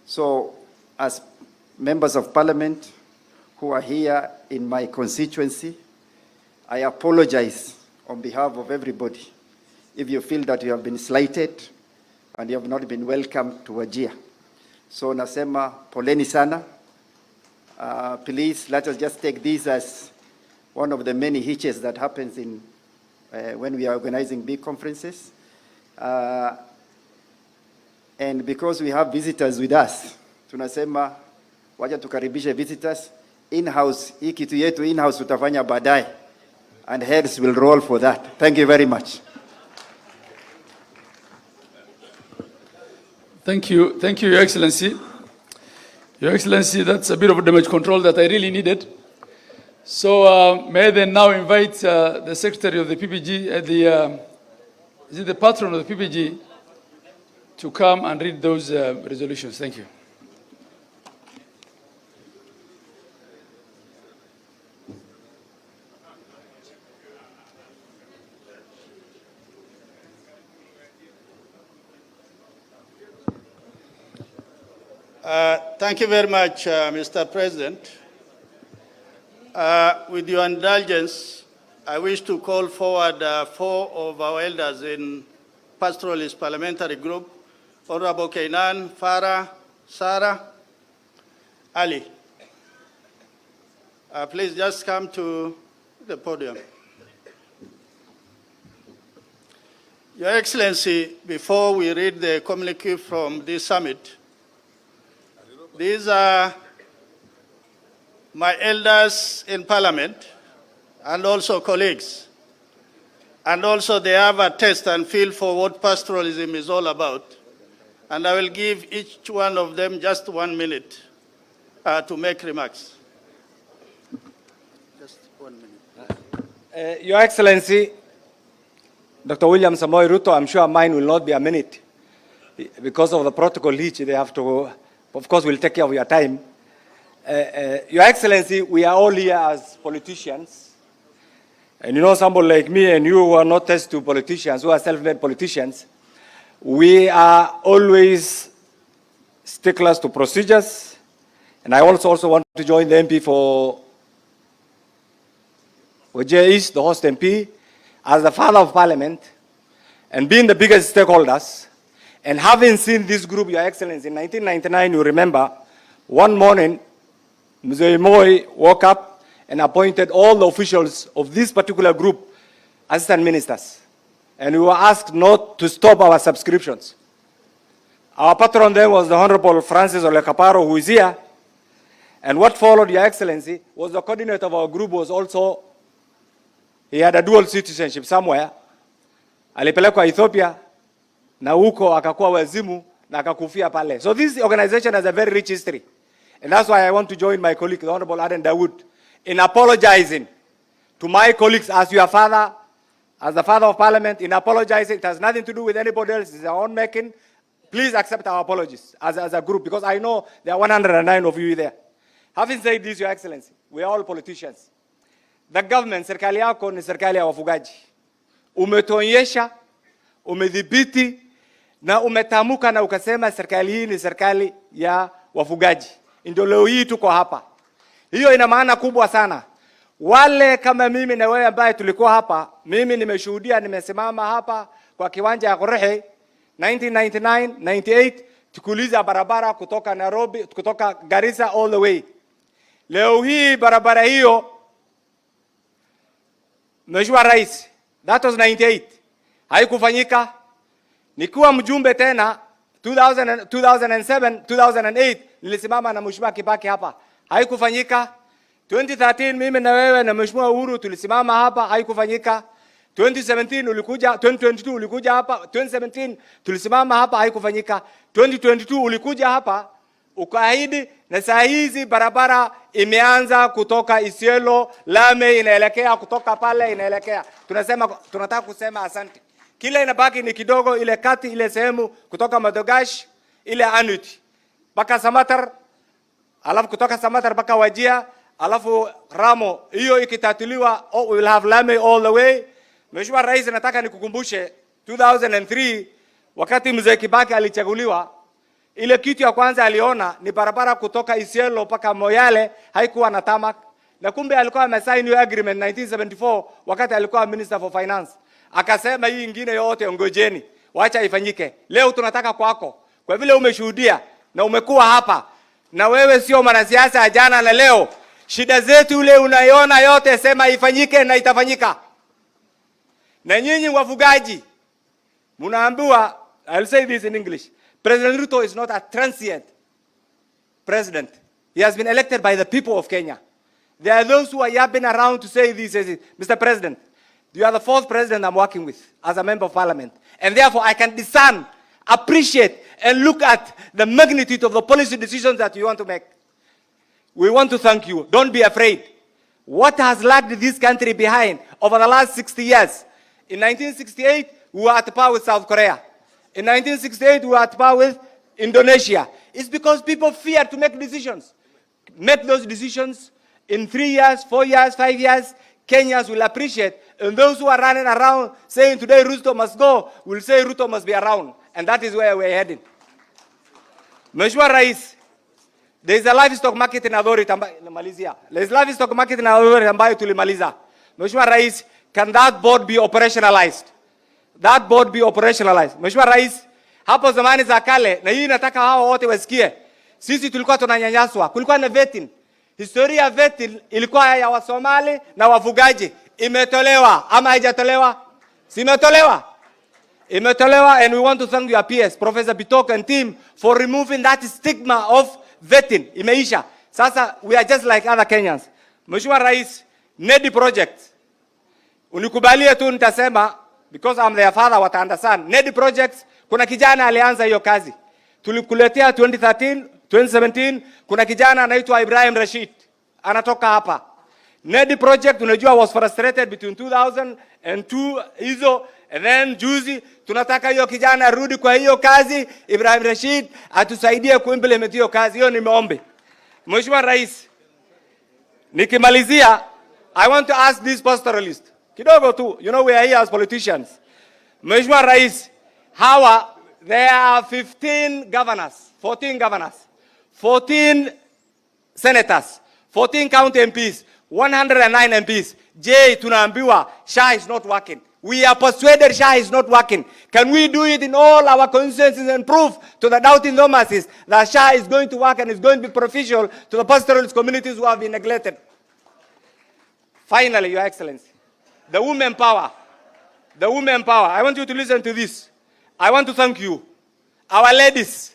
So, as members of Parliament who are here in my constituency, I apologize on behalf of everybody if you feel that you have been slighted and you have not been welcomed to Wajir. So, nasema poleni sana. Please, let us just take this as one of the many hitches that happens in when we are organizing big conferences. And because we have visitors with us, tunasema waja tukaribishe visitors in-house. Hii kitu yetu in-house tutafanya baadaye, and heads will roll for that. Thank you very much. Thank you, Your Excellency. Your Excellency, that's a bit of damage control that I really needed. So may I then now invite the Secretary of the PPG, is it the patron of the PPG, to come and read those resolutions. Thank you. Thank you very much, Mr. President. With your indulgence, I wish to call forward 4 of our elders in Pastoralist Parliamentary Group, Honorable Kainan, Farah, Sarah, Ali. Please just come to the podium. Your Excellency, before we read the communique from this summit, these are my elders in Parliament and also colleagues. And also they have a taste and feel for what pastoralism is all about. And I will give each one of them just 1 minute to make remarks. Just 1 minute. Your Excellency, Dr. William Samoei Ruto, I'm sure mine will not be a minute. Because of the protocol each, they have to, of course, we'll take care of your time. Your Excellency, we are all here as politicians. And you know, somebody like me and you who are not test to politicians, who are self-made politicians, we are always sticklers to procedures. And I also want to join the MP for Wajir East, the host MP, as the father of Parliament, and being the biggest stakeholders, and having seen this group, Your Excellency, in 1999, you remember, one morning, Mzee Moi woke up and appointed all the officials of this particular group assistant ministers. And we were asked not to stop our subscriptions. Our patron then was the Honorable Francis Olekaparo, who is here. And what followed, Your Excellency, was the coordinator of our group was also, he had a dual citizenship somewhere. Alipelekwa Ethiopia, na huko akakuwa wazimu, na akakufia pale. So this organization has a very rich history. And that's why I want to join my colleague, the Honorable Aden Dawood, in apologizing to my colleagues as your father, as the father of Parliament, in apologizing. It has nothing to do with anybody else. It's our own making. Please accept our apologies as a group, because I know there are 109 of you there. Having said this, Your Excellency, we are all politicians. The government, serikali yako ni serikali ya wafugaji. Umetuonyesha, umedhibiti, na umetamuka na ukasema serikali hii ni serikali ya wafugaji. Ndio leo hii tuko hapa. Hiyo ina maana kubwa sana. Wale kama mimi na wewe ambaye tulikuwa hapa, mimi nimeshuhudia, nimesimama hapa kwa kiwanja ya Korehe 1999, 98, tukuliza barabara kutoka Nairobi, kutoka Garissa all the way. Leo hii barabara hiyo, Mheshimiwa Rais, that was 98. Haikufanyika. Nikiwa mjumbe tena 2007, 2008 nilisimama na Mheshimiwa Kibaki hapa. Haikufanyika. 2013 mimi na wewe na Mheshimiwa Uhuru tulisimama hapa, haikufanyika. 2017 ulikuja, 2022 ulikuja hapa, 2017 tulisimama hapa, haikufanyika. 2022 ulikuja hapa, ukaahidi, na saa hizi barabara imeanza kutoka Isiolo, Lamu inaelekea kutoka pale inaelekea. Tunataka kusema asante. Kile inabaki ni kidogo, ile kati, ile sehemu kutoka Madogash, ile Anuti mpaka Samatar, alafu kutoka Samatar mpaka Wajir, alafu Ramo. Hiyo ikitatuliwa, we will have Lamu all the way. Mheshimiwa Rais, nataka nikukumbushe 2003 wakati Mzee Kibaki alichaguliwa, ile kitu ya kwanza aliona ni barabara kutoka Isiolo mpaka Moyale haikuwa na tarmac, na kumbe alikuwa amesign hiyo agreement 1974 wakati alikuwa Minister for Finance. Akasema hii ingine yote ngojeni, wacha ifanyike. Leo tunataka kwako, kwa vile umeshuhudia na umekuwa hapa, na wewe sio mwanasiasa jana na leo, shida zetu ule unaiona yote, sema ifanyike na itafanyika. Na nyinyi wafugaji munaambiwa, I'll say this in English, President Ruto is not a transient president. He has been elected by the people of Kenya. There are those who are yapping around to say this, Mr. President, you are the fourth president I'm working with as a member of parliament. And therefore I can discern, appreciate, and look at the magnitude of the policy decisions that you want to make. We want to thank you. Don't be afraid. What has lagged this country behind over the last 60 years? In 1968, we were at par with South Korea. In 1968, we were at par with Indonesia. It's because people fear to make decisions. Make those decisions in 3 years, 4 years, 5 years. Kenyans will appreciate. And those who are running around saying today Ruto must go, will say Ruto must be around. And that is where we're heading. Mheshimiwa Rais, there is a livestock marketing authority. There is livestock marketing authority ambayo tulimaliza. Mheshimiwa Rais, can that board be operationalized? That board be operationalized. Mheshimiwa Rais, hapo zamani za kale, na hii nataka hao wote wasikie, sisi tulikuwa tunanyanyaswa. Kulikuwa na vetting. Historia ya vetting ilikuwa ya Wasomali na wafugaji. Imetolewa ama haijatolewa? Simetolewa. Imetolewa, and we want to thank your PS, Professor Bitok and team, for removing that stigma of vetting. Imeisha. Sasa we are just like other Kenyans. Mheshimiwa Rais, NEDI project. Unikubalie tu nitasema, because I'm their father, what I understand. NEDI projects, kuna kijana alianza hiyo kazi. Tulikuletea 2013, 2017, kuna kijana anaitwa Ibrahim Rashid. Anatoka hapa. NEDI project, unajua, was frustrated between 2002 hizo, and then juzi, tunataka hiyo kijana rudi kwa hiyo kazi. Ibrahim Rashid atusaidie kuimplement hiyo kazi. Hiyo ni maombi. Mheshimiwa Rais, nikimalizia, I want to ask this pastoralist. Kidogo tu, you know we are here as politicians. Mheshimiwa Rais, there are 15 governors, 14 governors, 14 senators, 14 county MPs, 109 MPs. Tunaambiwa SHA is not working. We are persuaded SHA is not working. Can we do it in all our constituencies and prove to the doubting Thomases that SHA is going to work and is going to be beneficial to the pastoralist communities who have been neglected? Finally, Your Excellency, the women power. The women power. I want you to listen to this. I want to thank you. Our ladies,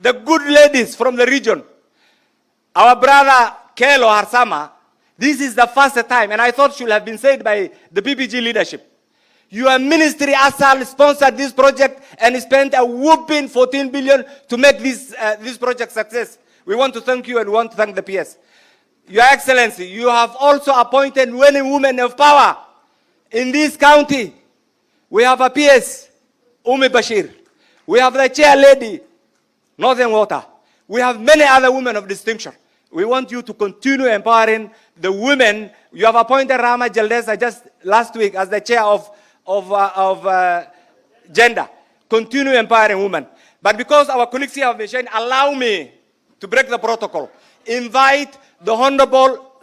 the good ladies from the region. Our brother Kelo Harsama, this is the first time, and I thought should have been said by the PPG leadership. Your ministry ASAL sponsored this project and spent a whopping 14 billion to make this project success. We want to thank you, and we want to thank the PS. Your Excellency, you have also appointed many women of power in this county. We have a PS, Umi Bashir. We have the chair lady, Northern Water. We have many other women of distinction. We want you to continue empowering the women. You have appointed Rama Jaldesa just last week as the chair of gender. Continue empowering women. But because our colleagues here have been sharing, allow me to break the protocol. Invite the Honorable,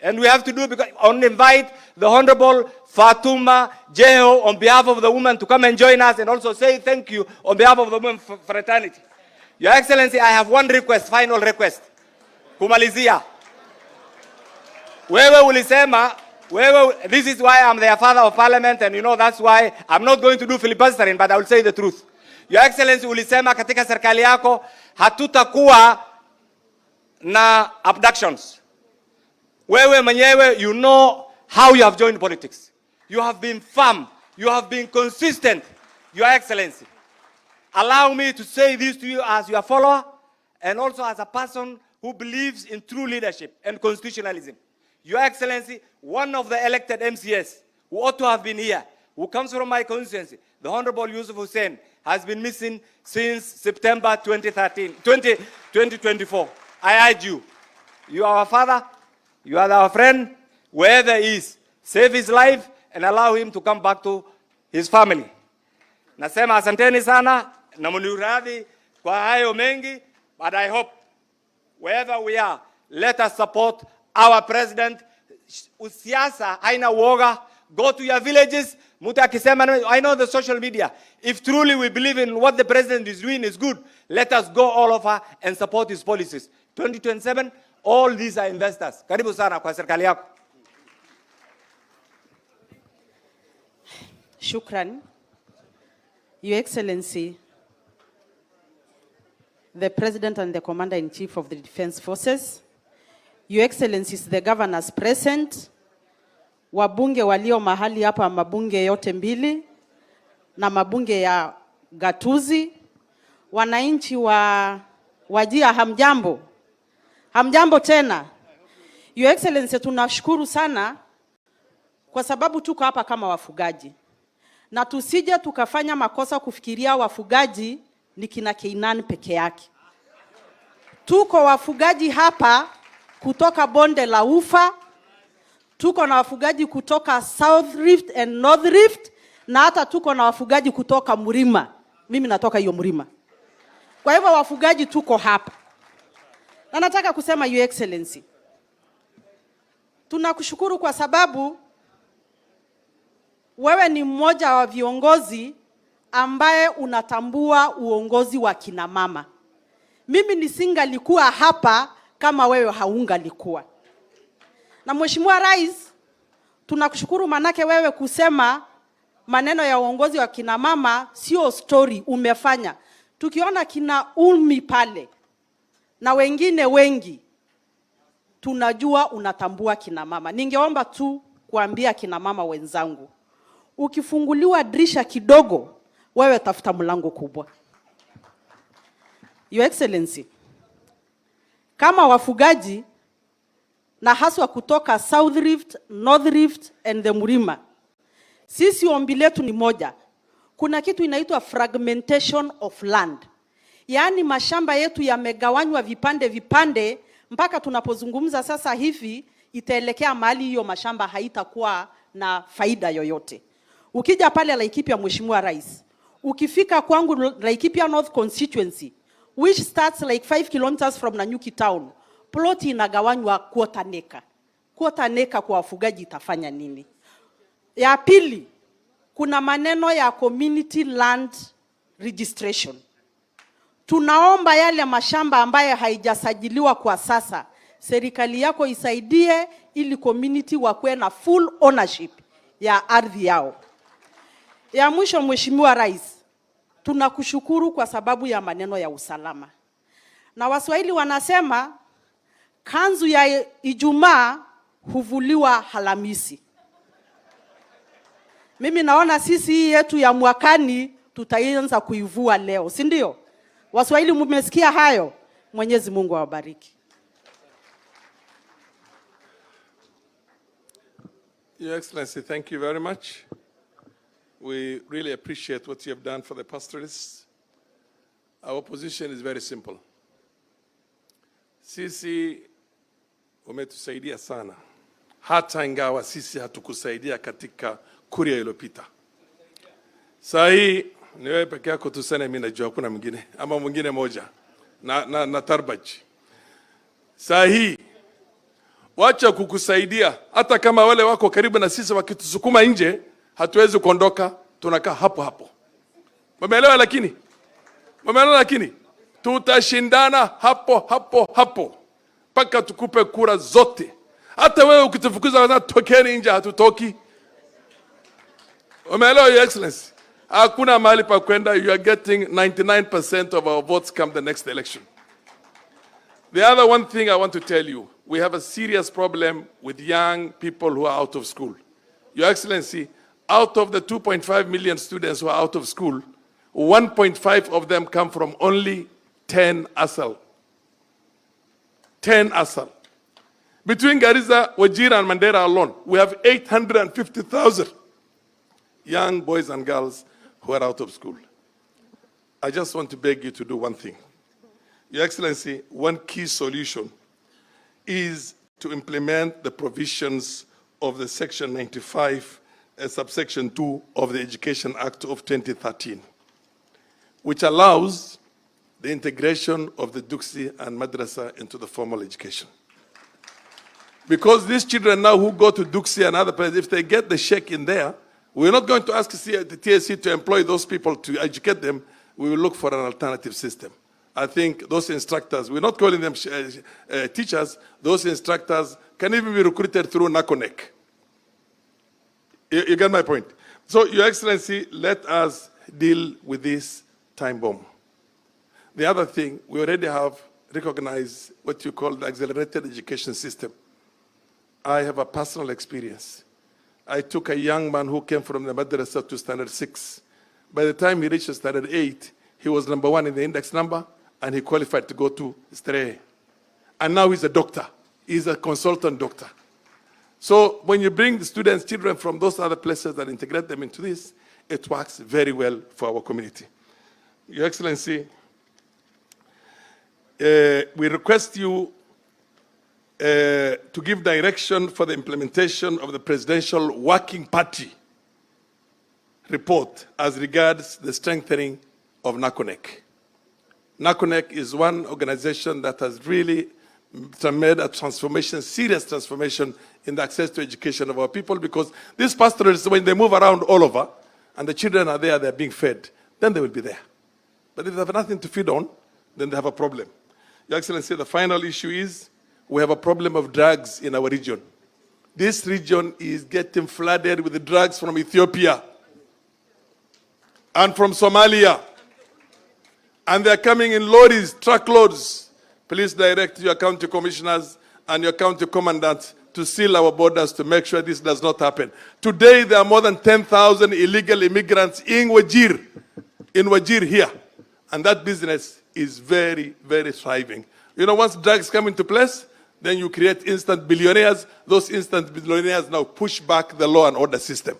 and we have to do because invite the Honorable Fatuma Jeho on behalf of the women to come and join us and also say thank you on behalf of the women fraternity. Your Excellency, I have one request, final request. Kumalizia. This is why I'm their father of parliament, and you know that's why I'm not going to do filibustering, but I will say the truth. Your Excellency, ulisema katika serikali yako hatutakuwa na abductions. Wewe mwenyewe, you know how you have joined politics. You have been firm. You have been consistent. Your Excellency, allow me to say this to you as your follower and also as a person who believes in true leadership and constitutionalism. Your Excellency, one of the elected MCS who ought to have been here, who comes from my constituency, the Honorable Yusuf Hussein, has been missing since September 2024. I urge you, you are our father, you are our friend, wherever he is, save his life and allow him to come back to his family. Nasema asanteni sana na mniradhi kwa hayo mengi, but I hope wherever we are, let us support our president. Usiasa haina woga. Go to your villages. Muta akisema, I know the social media. If truly we believe in what the president is doing is good, let us go all over and support his policies. 2027, all these are investors. Karibu sana kwa serikali yako. Shukran. Your Excellency, the President and the Commander-in-Chief of the Defense Forces, Your Excellencies, the governors present, wabunge walio mahali hapa, mabunge yote mbili, na mabunge ya gatuzi, wananchi wa Wajir, hamjambo. Hamjambo tena. Your Excellency, tunashukuru sana kwa sababu tuko hapa kama wafugaji. Na tusije tukafanya makosa kufikiria wafugaji ni kina Keinani peke yake. Tuko wafugaji hapa kutoka bonde la Ufa, tuko na wafugaji kutoka South Rift and North Rift, na hata tuko na wafugaji kutoka Mlima. Mimi natoka hiyo Mlima. Kwa hivyo wafugaji tuko hapa. Na nataka kusema Your Excellency, tunakushukuru kwa sababu wewe ni mmoja wa viongozi ambaye unatambua uongozi wa kina mama. Mimi nisingalikuwa hapa kama wewe haungalikuwa. Na Mheshimiwa Rais, tunakushukuru manake wewe kusema maneno ya uongozi wa kina mama sio story, umefanya. Tukiona kina Ulmi pale na wengine wengi, tunajua unatambua kina mama. Ningeomba tu kuambia kina mama wenzangu, ukifunguliwa dirisha kidogo, wewe tafuta mlango kubwa. Your Excellency, kama wafugaji na haswa kutoka South Rift, North Rift and the Mlima, sisi ombi letu ni moja. Kuna kitu inaitwa fragmentation of land. Yaani mashamba yetu yamegawanywa vipande vipande, mpaka tunapozungumza sasa hivi itaelekea mahali hiyo mashamba haitakuwa na faida yoyote. Ukija pale Laikipia, Mheshimiwa Rais, ukifika kwangu Laikipia North Constituency, which starts like 5 kilometers from Nanyuki town, ploti inagawanywa quarter acre. Quarter acre kwa wafugaji itafanya nini? Ya pili, kuna maneno ya community land registration. Tunaomba yale mashamba ambaye haijasajiliwa kwa sasa, serikali yako isaidie ili community wakuwe na full ownership ya ardhi yao. Ya mwisho, Mheshimiwa Rais, tunakushukuru kwa sababu ya maneno ya usalama. Na Waswahili wanasema kanzu ya Ijumaa huvuliwa Alhamisi. Mimi naona sisi hii yetu ya mwakani tutaanza kuivua leo, si ndio? Waswahili mmesikia hayo? Mwenyezi Mungu awabariki. Your Excellency, thank you very much. We really appreciate what you have done for the pastoralists. Our position is very simple. Sisi umetusaidia sana, hata ingawa sisi hatukusaidia katika kuria iliyopita. Saa hii ni wewe peke yako tuseme, mimi najua kuna mwingine ama mwingine moja na Tarbaji. Saa hii wacha kukusaidia, hata kama wale wako karibu na sisi wakitusukuma nje, hatuwezi kuondoka, tunakaa hapo hapo. Umeelewa? Lakini tutashindana hapo mpaka tukupe kura zote. Hata wewe ukitufukuza tokeni nje, hatutoki. Umeelewa, Your Excellency? Hakuna mahali pa kwenda. You are getting 99% of our votes come the next election. The other one thing I want to tell you, we have a serious problem with young people who are out of school. Your Excellency, out of the 2.5 million students who are out of school, 1.5 of them come from only 10 ASAL 10 ASAL. Between Garissa, Wajir, and Mandera alone, we have 850,000 young boys and girls who are out of school. I just want to beg you to do one thing. Your Excellency, one key solution is to implement the provisions of the Section 95, subsection 2 of the Education Act of 2013, which allows the integration of the Duksi and Madrasa into the formal education. Because these children now who go to Duksi and other places, if they get the sheikh in there, we're not going to ask the TSC to employ those people to educate them. We will look for an alternative system. I think those instructors, we're not calling them teachers, those instructors can even be recruited through NACONEC. You get my point? So, Your Excellency, let us deal with this time bomb. The other thing, we already have recognized what you call the accelerated education system. I have a personal experience. I took a young man who came from the Madrasa to standard 6. By the time he reached standard 8, he was number 1 in the index number, and he qualified to go to Stray. And now he's a doctor. He's a consultant doctor. So when you bring the students, children from those other places and integrate them into this, it works very well for our community. Your Excellency, we request you to give direction for the implementation of the Presidential Working Party report as regards the strengthening of NACONEC. NACONEC is one organization that has really made a transformation, serious transformation in the access to education of our people, because these pastoralists, when they move around all over and the children are there, they're being fed, then they will be there. But if they have nothing to feed on, then they have a problem. Your Excellency, the final issue is we have a problem of drugs in our region. This region is getting flooded with the drugs from Ethiopia and from Somalia. And they're coming in lorries, truckloads. Please direct your county commissioners and your county commandants to seal our borders to make sure this does not happen. Today, there are more than 10,000 illegal immigrants in Wajir here. And that business is very, very thriving. You know, once drugs come into place, then you create instant billionaires. Those instant billionaires now push back the law and order system.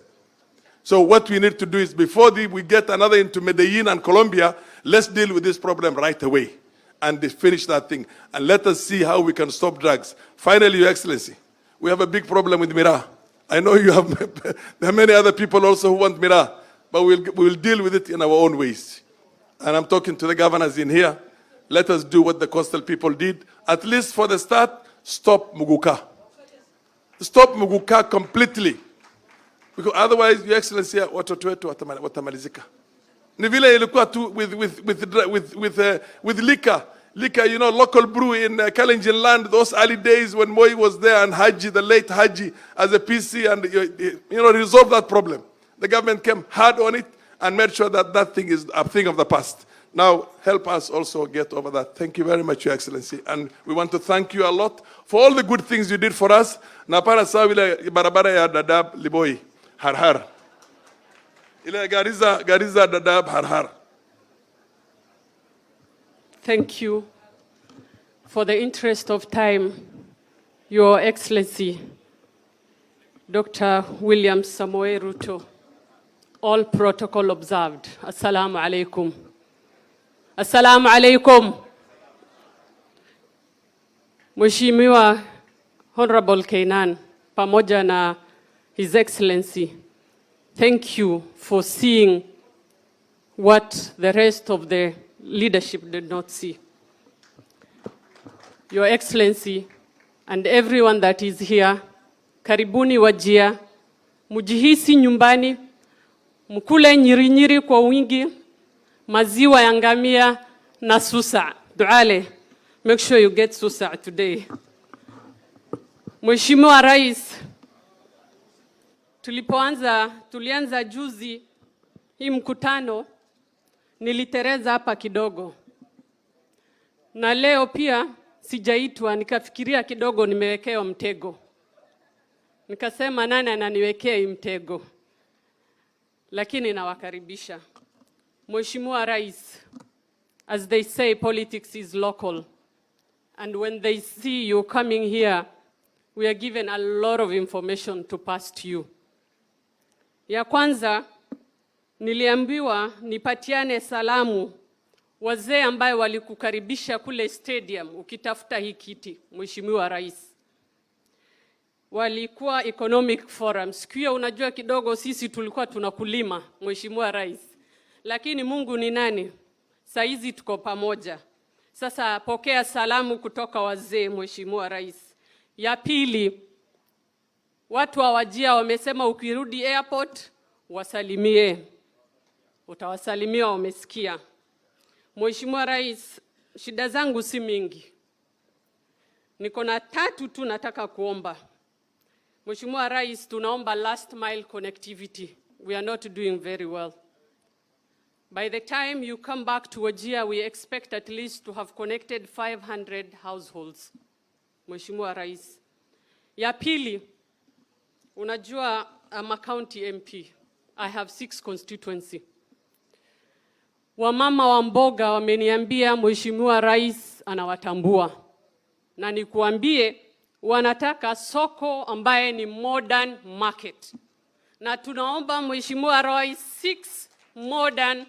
So what we need to do is, before we get another into Medellin and Colombia, let's deal with this problem right away and finish that thing. And let us see how we can stop drugs. Finally, Your Excellency, we have a big problem with Mira. I know you have, there are many other people also who want Mira, but we'll deal with it in our own ways. And I'm talking to the governors in here. Let us do what the coastal people did. At least for the start, stop Muguka. Stop Muguka completely. Because otherwise, Your Excellency, watoto wetu watamalizika. Ni vile ilikuwa tu with liquor. Liquor, you know, local brew in Kalenjin land, those early days when Moi was there and Haji, the late Haji, as a PC, and you know, resolved that problem. The government came hard on it and made sure that that thing is a thing of the past. Now, help us also get over that. Thank you very much, Your Excellency. And we want to thank you a lot for all the good things you did for us. Na para sawa ile barabara ya Dadaab Liboi, Harhar. Ile Garissa Dadaab Harhar. Thank you. For the interest of time, Your Excellency, Dr. William Samoei Ruto, all protocol observed. Assalamu alaikum. Assalamu alaikum. Mheshimiwa Honorable Kainan, pamoja na His Excellency, thank you for seeing what the rest of the leadership did not see. Your Excellency and everyone that is here, karibuni Wajir, mujihisi nyumbani, mkule nyiri kwa wingi, maziwa ya ngamia na susa. Duale, make sure you get susa today. Mheshimiwa Rais, tulianza juzi hii mkutano, nilitereza hapa kidogo. Na leo pia sijaitwa, nikafikiria kidogo nimewekewa mtego. Nikasema nani ananiwekea hii mtego? Lakini nawakaribisha. Mheshimiwa Rais, as they say, politics is local. And when they see you coming here, we are given a lot of information to pass to you. Ya kwanza, niliambiwa nipatiane salamu wazee ambaye walikukaribisha kule stadium ukitafuta hii kiti, Mheshimiwa Rais. Walikuwa economic forum. Sikia, unajua kidogo sisi tulikuwa tunakulima, Mheshimiwa Rais. Lakini Mungu ni nani? Saizi tuko pamoja. Sasa pokea salamu kutoka wazee, Mheshimiwa Rais. Ya pili, watu wa Wajir wamesema ukirudi airport wasalimie. Utawasalimia, wamesikia. Mheshimiwa Rais, shida zangu si mingi. Niko na 3 tu nataka kuomba. Mheshimiwa Rais, tunaomba last mile connectivity. We are not doing very well. By the time you come back to Wajir, we expect at least to have connected 500 households. Mheshimiwa Rais. Ya pili, unajua I'm a county MP. I have 6 constituency. Wamama wa mboga wameniambia Mheshimiwa Rais anawatambua. Na nikuambie wanataka soko ambaye ni modern market. Na tunaomba Mheshimiwa Rais 6 modern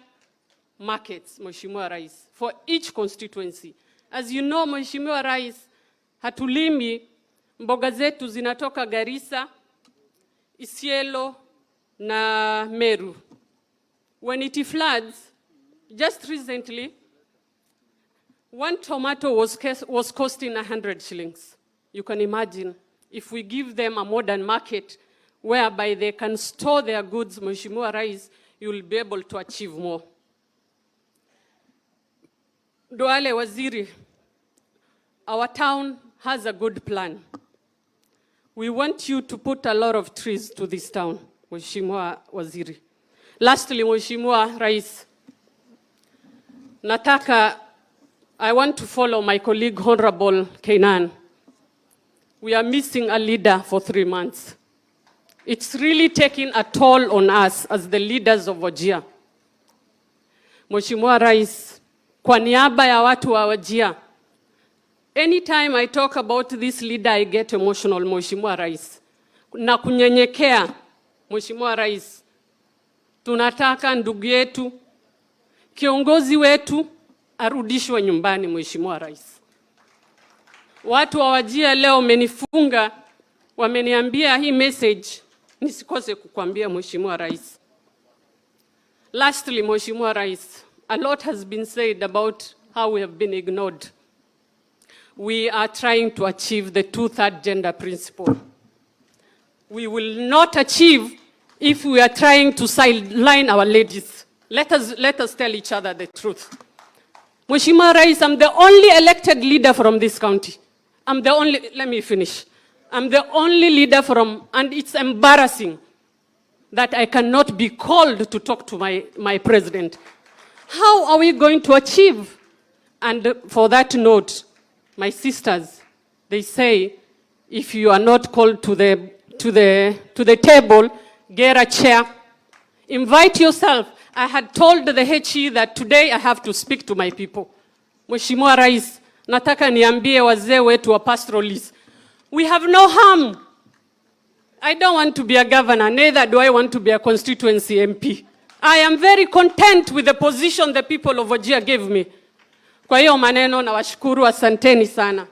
markets, Mheshimiwa Rais, for each constituency. As you know, Mheshimiwa Rais, hatulimi, mboga zetu zinatoka Garissa, Isiolo na Meru. When it floods, just recently, 1 tomato was costing 100 shillings. You can imagine if we give them a modern market whereby they can store their goods, Mheshimiwa Rais, you will be able to achieve more. Duale Waziri, our town has a good plan. We want you to put a lot of trees to this town, Mheshimiwa Waziri. Lastly, Mheshimiwa Rais, I want to follow my colleague Honorable Kainan. We are missing a leader for 3 months. It's really taking a toll on us as the leaders of Wajir. Mheshimiwa Rais, kwa niaba ya watu wa Wajir, anytime I talk about this leader, I get emotional, Mheshimiwa Rais. Na kunyenyekea, Mheshimiwa Rais, tunataka ndugu yetu, kiongozi wetu, arudishwe nyumbani, Mheshimiwa Rais. Watu wa Wajir leo wamenifunga, wameniambia hii message nisikose kukuambia, Mheshimiwa Rais. Lastly, Mheshimiwa Rais, a lot has been said about how we have been ignored. We are trying to achieve the 2/3 gender principle. We will not achieve if we are trying to sideline our ladies. Let us tell each other the truth. Mheshimiwa Rais, I'm the only elected leader from this county. Let me finish. I'm the only leader and it's embarrassing that I cannot be called to talk to my president. How are we going to achieve? And for that note, my sisters, they say, if you are not called to the table, get a chair, invite yourself. I had told the HE that today I have to speak to my people. Mheshimiwa Rais, nataka niambie wazee wetu wa Pastoralist, we have no harm. I don't want to be a governor, neither do I want to be a constituency MP. I am very content with the position the people of Wajir gave me. Kwa hiyo maneno na washukuru, asanteni sana.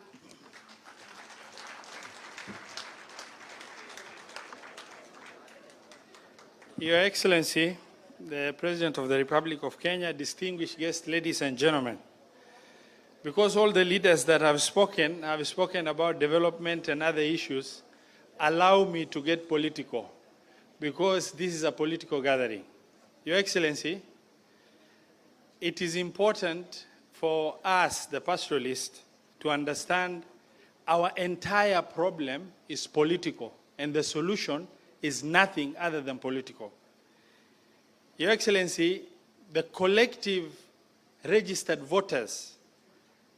Your Excellency, the President of the Republic of Kenya, distinguished guests, ladies and gentlemen. Because all the leaders that have spoken about development and other issues, allow me to get political, because this is a political gathering. Your Excellency, it is important for us, the pastoralists, to understand our entire problem is political, and the solution is nothing other than political. Your Excellency, the collective registered voters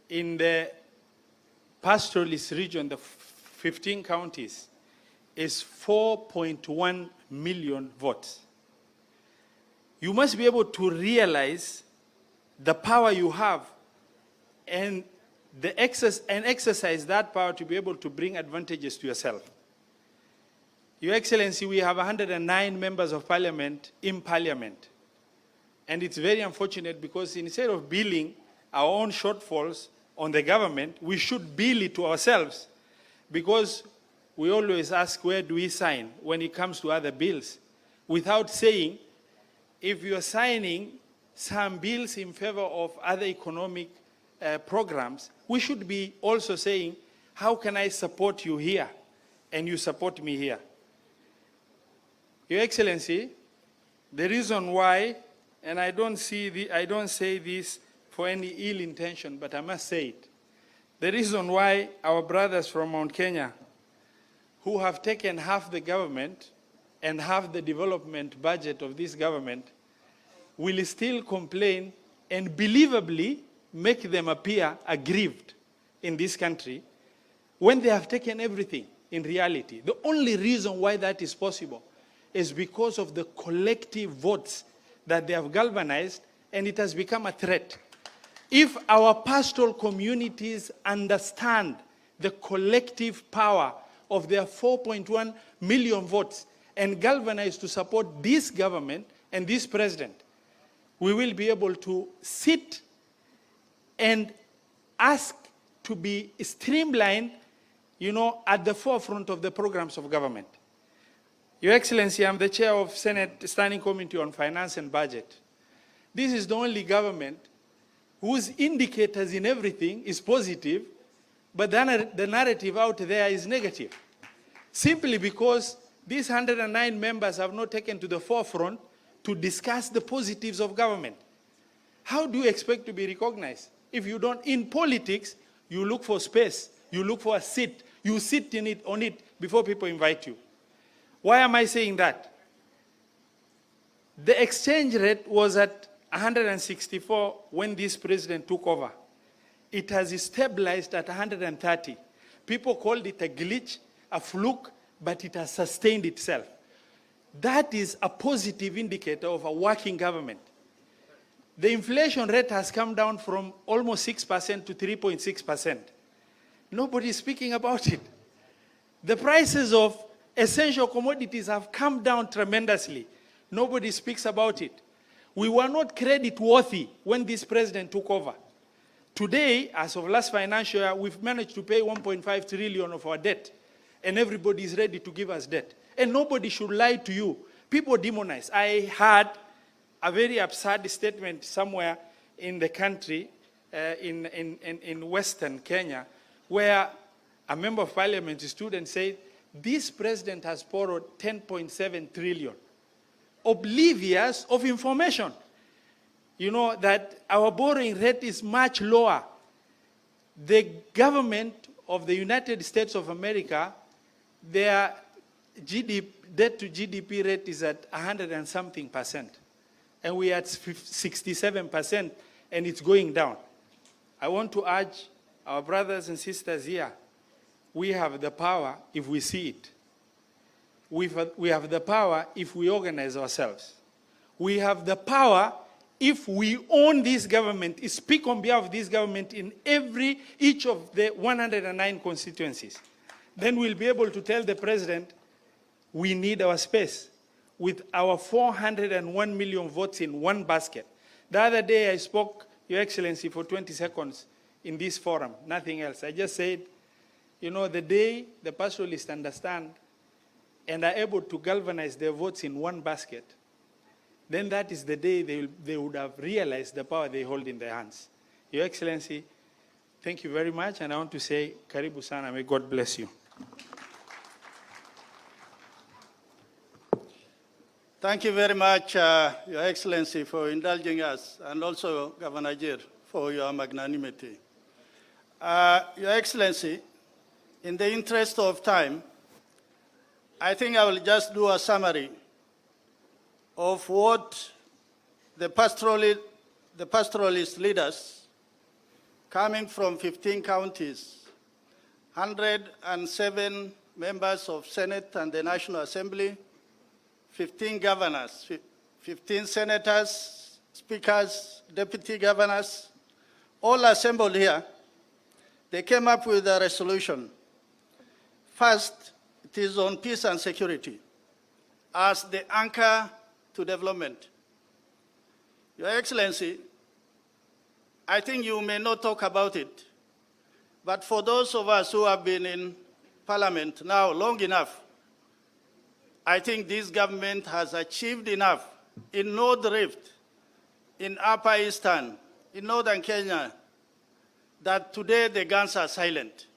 in the pastoralist region, the 15 counties, is 4.1 million votes. You must be able to realize the power you have and and exercise that power to be able to bring advantages to yourself. Your Excellency, we have 109 members of parliament in parliament. And it's very unfortunate because instead of billing our own shortfalls on the government, we should bill it to ourselves, because we always ask, where do we sign when it comes to other bills? Without saying, if you're signing some bills in favor of other economic programs, we should be also saying, how can I support you here and you support me here? Your Excellency, the reason why, and I don't say this for any ill intention, but I must say it. The reason why our brothers from Mount Kenya, who have taken half the government and half the development budget of this government, will still complain and believably make them appear aggrieved in this country when they have taken everything in reality. The only reason why that is possible is because of the collective votes that they have galvanized, and it has become a threat. If our pastoral communities understand the collective power of their 4.1 million votes and galvanize to support this government and this president, we will be able to sit and ask to be streamlined, at the forefront of the programs of government. Your Excellency, I'm the chair of Senate Standing Committee on Finance and Budget. This is the only government whose indicators in everything is positive, but the narrative out there is negative. Simply because these 109 members have not taken to the forefront to discuss the positives of government. How do you expect to be recognized? If you don't, in politics, you look for space, you look for a seat, you sit on it before people invite you. Why am I saying that? The exchange rate was at 164 when this president took over. It has stabilized at 130. People called it a glitch, a fluke, but it has sustained itself. That is a positive indicator of a working government. The inflation rate has come down from almost 6% to 3.6%. Nobody is speaking about it. The prices of essential commodities have come down tremendously. Nobody speaks about it. We were not credit worthy when this president took over. Today, as of last financial year, we've managed to pay 1.5 trillion of our debt, and everybody is ready to give us debt. And nobody should lie to you. People demonize. I heard a very absurd statement somewhere in the country, in Western Kenya, where a member of parliament stood and said, this president has borrowed 10.7 trillion. Oblivious of information. That our borrowing rate is much lower. The government of the United States of America, their debt to GDP rate is at 100 and something percent. And we are at 67%, and it's going down. I want to urge our brothers and sisters here, we have the power if we see it. We have the power if we organize ourselves. We have the power if we own this government, speak on behalf of this government in each of the 109 constituencies. Then we'll be able to tell the president, we need our space. With our 401 million votes in one basket. The other day I spoke, Your Excellency, for 20 seconds in this forum, nothing else. I just said, the day the pastoralists understand and are able to galvanize their votes in one basket, then that is the day they would have realized the power they hold in their hands. Your Excellency, thank you very much, and I want to say, Karibu sana, may God bless you. Thank you very much, Your Excellency, for indulging us, and also Governor Wajir for your magnanimity. Your Excellency, in the interest of time, I think I will just do a summary of what the pastoralist leaders coming from 15 counties, 107 members of Senate and the National Assembly, 15 governors, 15 senators, speakers, deputy governors, all assembled here they came up with a resolution. First, it is on peace and security as the anchor to development. Your Excellency, I think you may not talk about it, but for those of us who have been in Parliament now long enough, I think this government has achieved enough in North Rift, in Upper Eastern, in Northern Kenya, that today the guns are silent.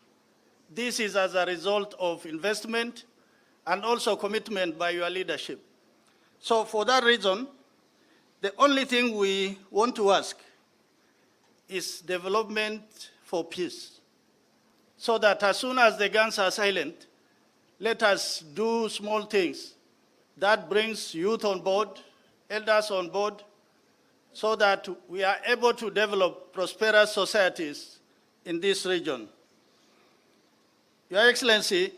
This is as a result of investment and also commitment by your leadership. So for that reason, the only thing we want to ask is development for peace, so that as soon as the guns are silent, let us do small things that brings youth on board, elders on board, so that we are able to develop prosperous societies in this region. Your Excellency,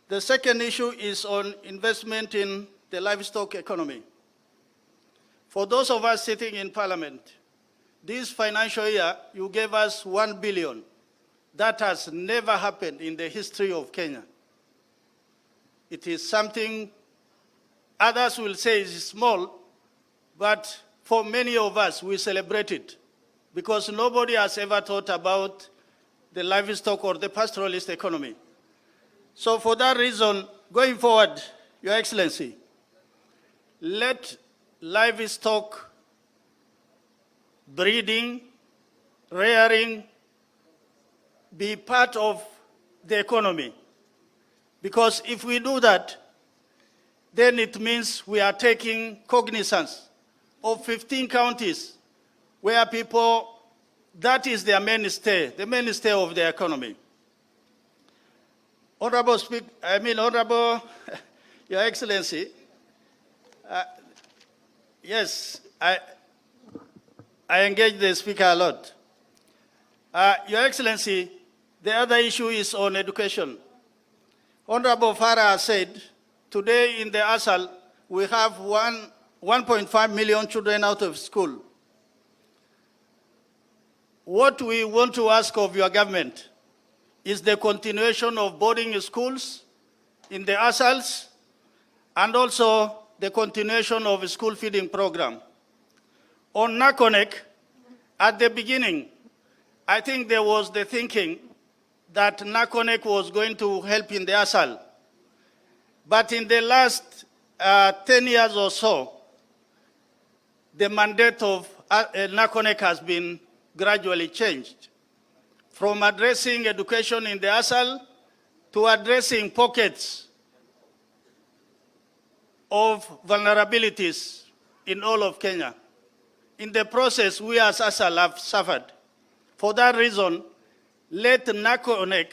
the second issue is on investment in the livestock economy. For those of us sitting in Parliament, this financial year, you gave us 1 billion. That has never happened in the history of Kenya. It is something others will say is small, but for many of us, we celebrate it because nobody has ever thought about the livestock or the pastoralist economy. So for that reason, going forward, Your Excellency, let livestock breeding, rearing be part of the economy. Because if we do that, then it means we are taking cognizance of 15 counties where people, that is their mainstay, the mainstay of the economy. Honorable Your Excellency, yes, I engage the Speaker a lot. Your Excellency, the other issue is on education. Honorable Farah said, today in the ASAL, we have 1.5 million children out of school. What we want to ask of your government is the continuation of boarding schools in the ASALs and also the continuation of a school feeding program. On Nakonek, at the beginning, I think there was the thinking that Nakonek was going to help in the ASAL. But in the last 10 years or so, the mandate of Nakonek has been gradually changed from addressing education in the ASAL to addressing pockets of vulnerabilities in all of Kenya. In the process, we as ASAL have suffered. For that reason, let Nakonek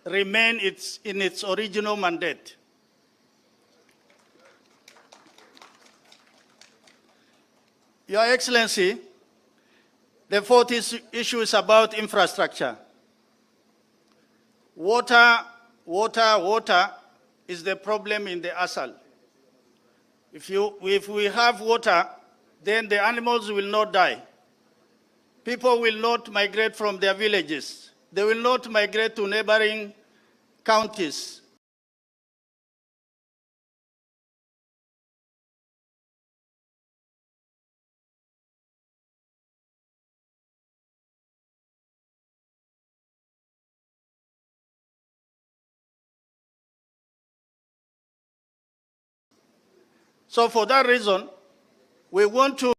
remain in its original mandate. Your Excellency, the fourth issue is about infrastructure. Water is the problem in the ASAL. If we have water, then the animals will not die. People will not migrate from their villages. They will not migrate to neighboring counties. So for that reason, we want to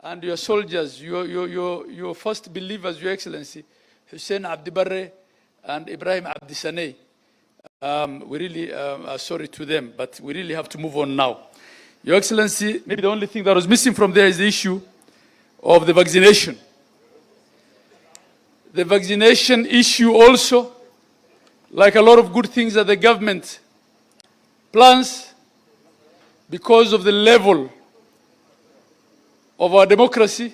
and your soldiers, your first believers, Your Excellency, Hussein Abdibarre and Ibrahim Abdisaneh. We really are sorry to them, but we really have to move on now. Your Excellency, maybe the only thing that was missing from there is the issue of the vaccination. The vaccination issue also, like a lot of good things that the government plans, because of the level of our democracy,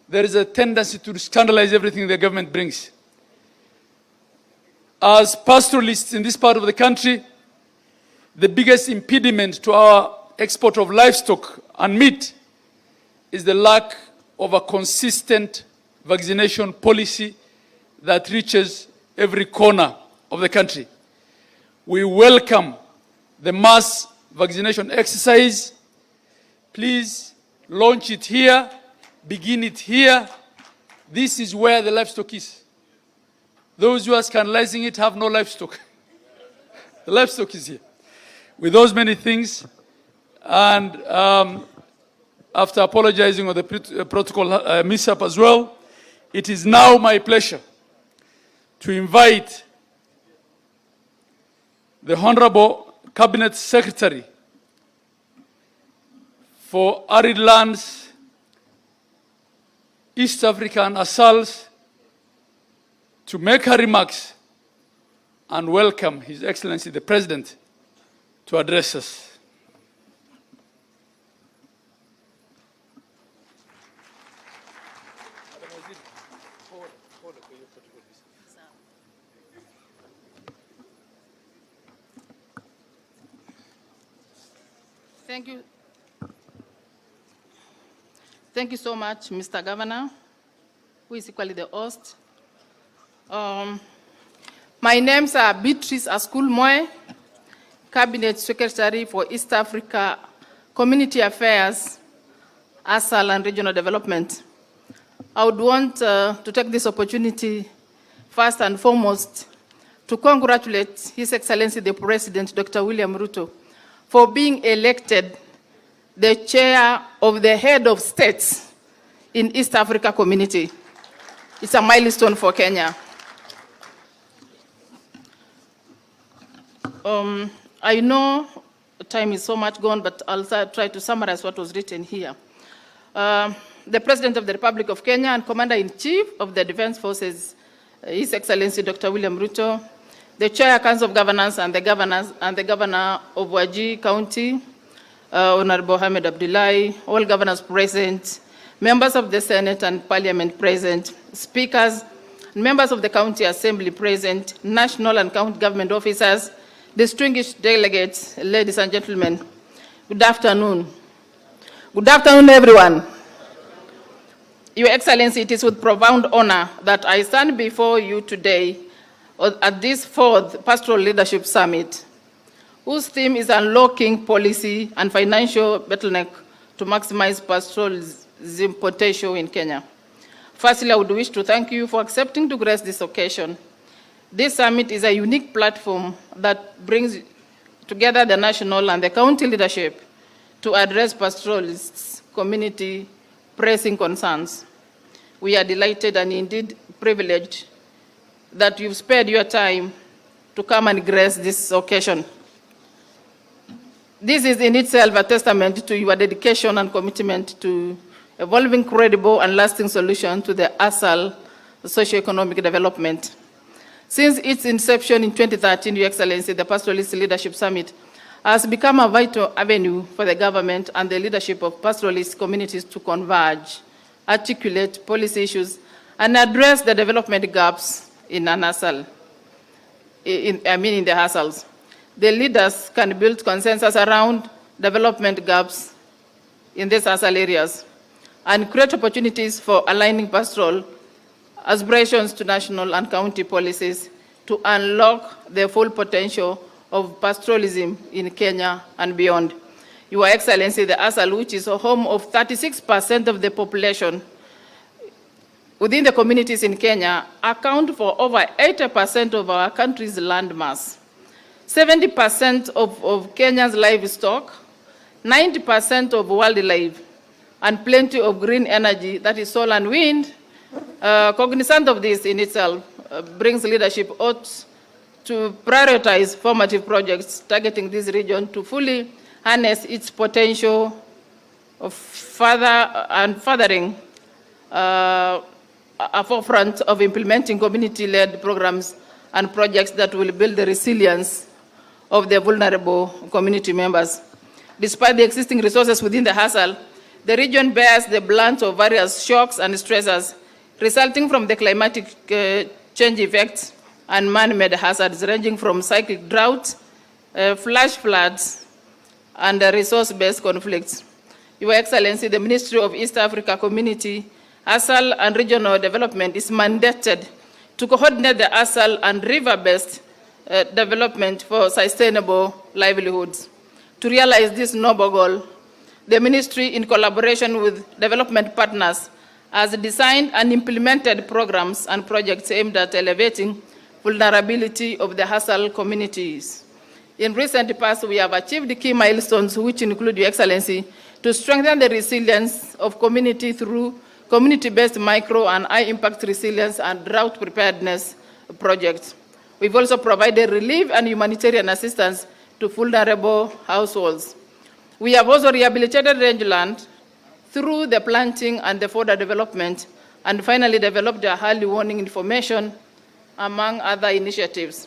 there is a tendency to scandalize everything the government brings. As pastoralists in this part of the country, the biggest impediment to our export of livestock and meat is the lack of a consistent vaccination policy that reaches every corner of the country. We welcome the mass vaccination exercise. Please launch it here, begin it here. This is where the livestock is. Those who are scandalizing it have no livestock. The livestock is here. With those many things, and after apologizing on the protocol mishap as well, it is now my pleasure to invite the Honorable Cabinet Secretary for Arid Lands, East Africa and ASALs to make her remarks and welcome His Excellency the President to address us. Thank you. Thank you so much, Mr. Governor, who is equally the host. My name's Beatrice Askul Moe, Cabinet Secretary for East Africa Community Affairs, ASAL and Regional Development. I would want to take this opportunity, first and foremost, to congratulate His Excellency the President, Dr. William Ruto, for being elected the chair of the head of states in East Africa community. It's a milestone for Kenya. I know time is so much gone, but I'll try to summarize what was written here. The President of the Republic of Kenya and Commander-in-Chief of the Defense Forces, His Excellency Dr. William Ruto, the Chair Council of Governors and the Governor of Wajir County, Honorable Hamid Abdullahi, all governors present, members of the Senate and Parliament present, speakers, members of the County Assembly present, national and county government officers, distinguished delegates, ladies and gentlemen, good afternoon. Good afternoon, everyone. Your Excellency, it is with profound honor that I stand before you today at this 4th Pastoral Leadership Summit, whose theme is unlocking policy and financial bottleneck to maximize pastoralism potential in Kenya. Firstly, I would wish to thank you for accepting to grace this occasion. This summit is a unique platform that brings together the national and the county leadership to address pastoralists' community pressing concerns. We are delighted and indeed privileged that you've spared your time to come and grace this occasion. This is in itself a testament to your dedication and commitment to evolving credible and lasting solutions to the ASAL socio-economic development. Since its inception in 2013, Your Excellency, the Pastoralist Leadership Summit has become a vital avenue for the government and the leadership of pastoralist communities to converge, articulate policy issues, and address the development gaps in an ASAL, in the ASALs. The leaders can build consensus around development gaps in these ASAL areas and create opportunities for aligning pastoral aspirations to national and county policies to unlock the full potential of pastoralism in Kenya and beyond. Your Excellency, the ASAL, which is a home of 36% of the population within the communities in Kenya, account for over 80% of our country's landmass, 70% of Kenya's livestock, 90% of wildlife, and plenty of green energy, that is solar and wind, cognizant of this in itself brings leadership ought to prioritize formative projects targeting this region to fully harness its potential of furthering a forefront of implementing community-led programs and projects that will build the resilience of the vulnerable community members. Despite the existing resources within the HASL, the region bears the brunt of various shocks and stressors resulting from the climatic change effects and man-made hazards ranging from cyclic drought, flash floods, and resource-based conflicts. Your Excellency, the Ministry of East Africa Community, ASAL and Regional Development is mandated to coordinate the ASAL and river-based development for sustainable livelihoods. To realize this noble goal, the Ministry, in collaboration with development partners, has designed and implemented programs and projects aimed at elevating vulnerability of the ASAL communities. In recent past, we have achieved key milestones, which include, Your Excellency, to strengthen the resilience of community through community-based micro and high-impact resilience and drought preparedness projects. We've also provided relief and humanitarian assistance to vulnerable households. We have also rehabilitated rangeland through the planting and the further development, and finally developed the early warning information, among other initiatives.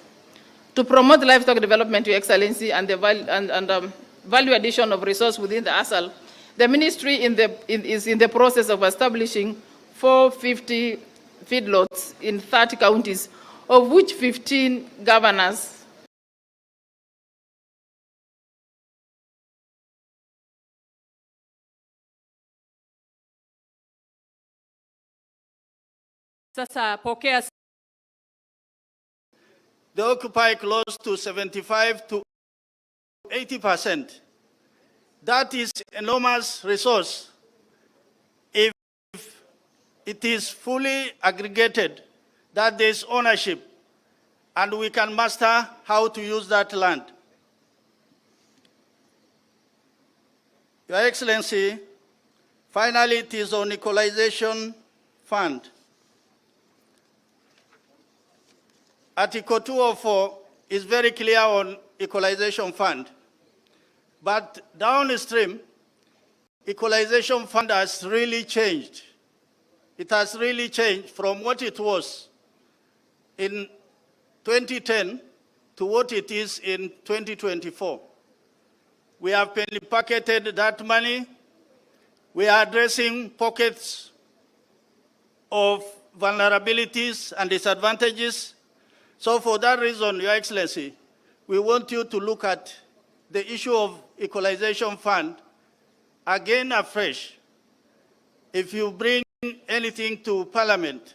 To promote livestock development, Your Excellency, and the value addition of resource within the ASAL, the Ministry is in the process of establishing 450 feedlots in 30 counties, of which 15 governors Sasa pokea. They occupy close to 75 to 80%. That is enormous resource if it is fully aggregated, that there is ownership, and we can master how to use that land. Your Excellency, finally, it is on equalization fund. Article 204 is very clear on equalization fund. But downstream, equalization fund has really changed. It has really changed from what it was in 2010 to what it is in 2024. We have penny-pocketed that money. We are addressing pockets of vulnerabilities and disadvantages. So for that reason, Your Excellency, we want you to look at the issue of equalization fund again afresh. If you bring anything to Parliament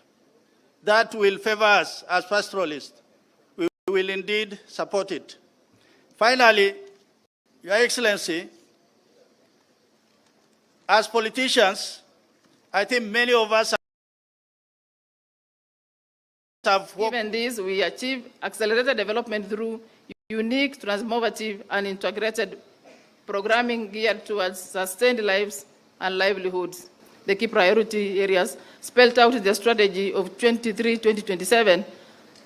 that will favor us as pastoralists, we will indeed support it. Finally, Your Excellency, as politicians, I think many of us have worked. Given this, we achieve accelerated development through unique, transformative, and integrated programming geared towards sustained lives and livelihoods. The key priority areas spelled out in the strategy of 2023-2027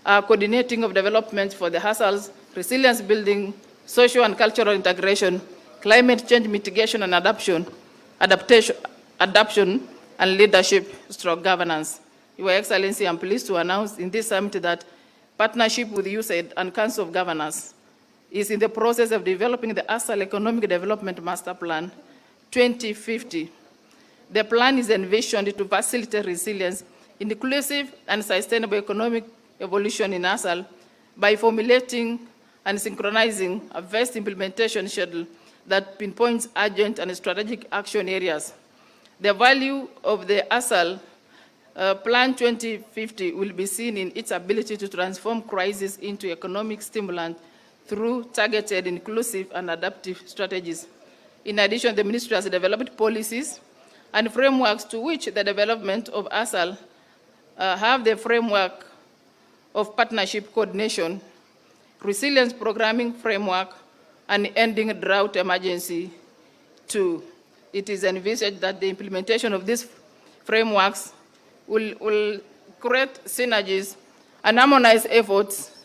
are coordinating of development for the HASLs, resilience building, social and cultural integration, climate change mitigation and adaptation, and leadership/governance. Your Excellency, I'm pleased to announce in this summit that partnership with USAID and Council of Governors is in the process of developing the ASAL Economic Development Master Plan 2050. The plan is envisioned to facilitate resilience, inclusive and sustainable economic evolution in ASAL by formulating and synchronizing a vast implementation schedule that pinpoints urgent and strategic action areas. The value of the ASAL Plan 2050 will be seen in its ability to transform crisis into economic stimulant through targeted, inclusive, and adaptive strategies. In addition, the Ministry has developed policies and frameworks to which the development of ASAL have the framework of partnership coordination, resilience programming framework, and ending drought emergency 2. it is envisaged that the implementation of these frameworks will create synergies and harmonize efforts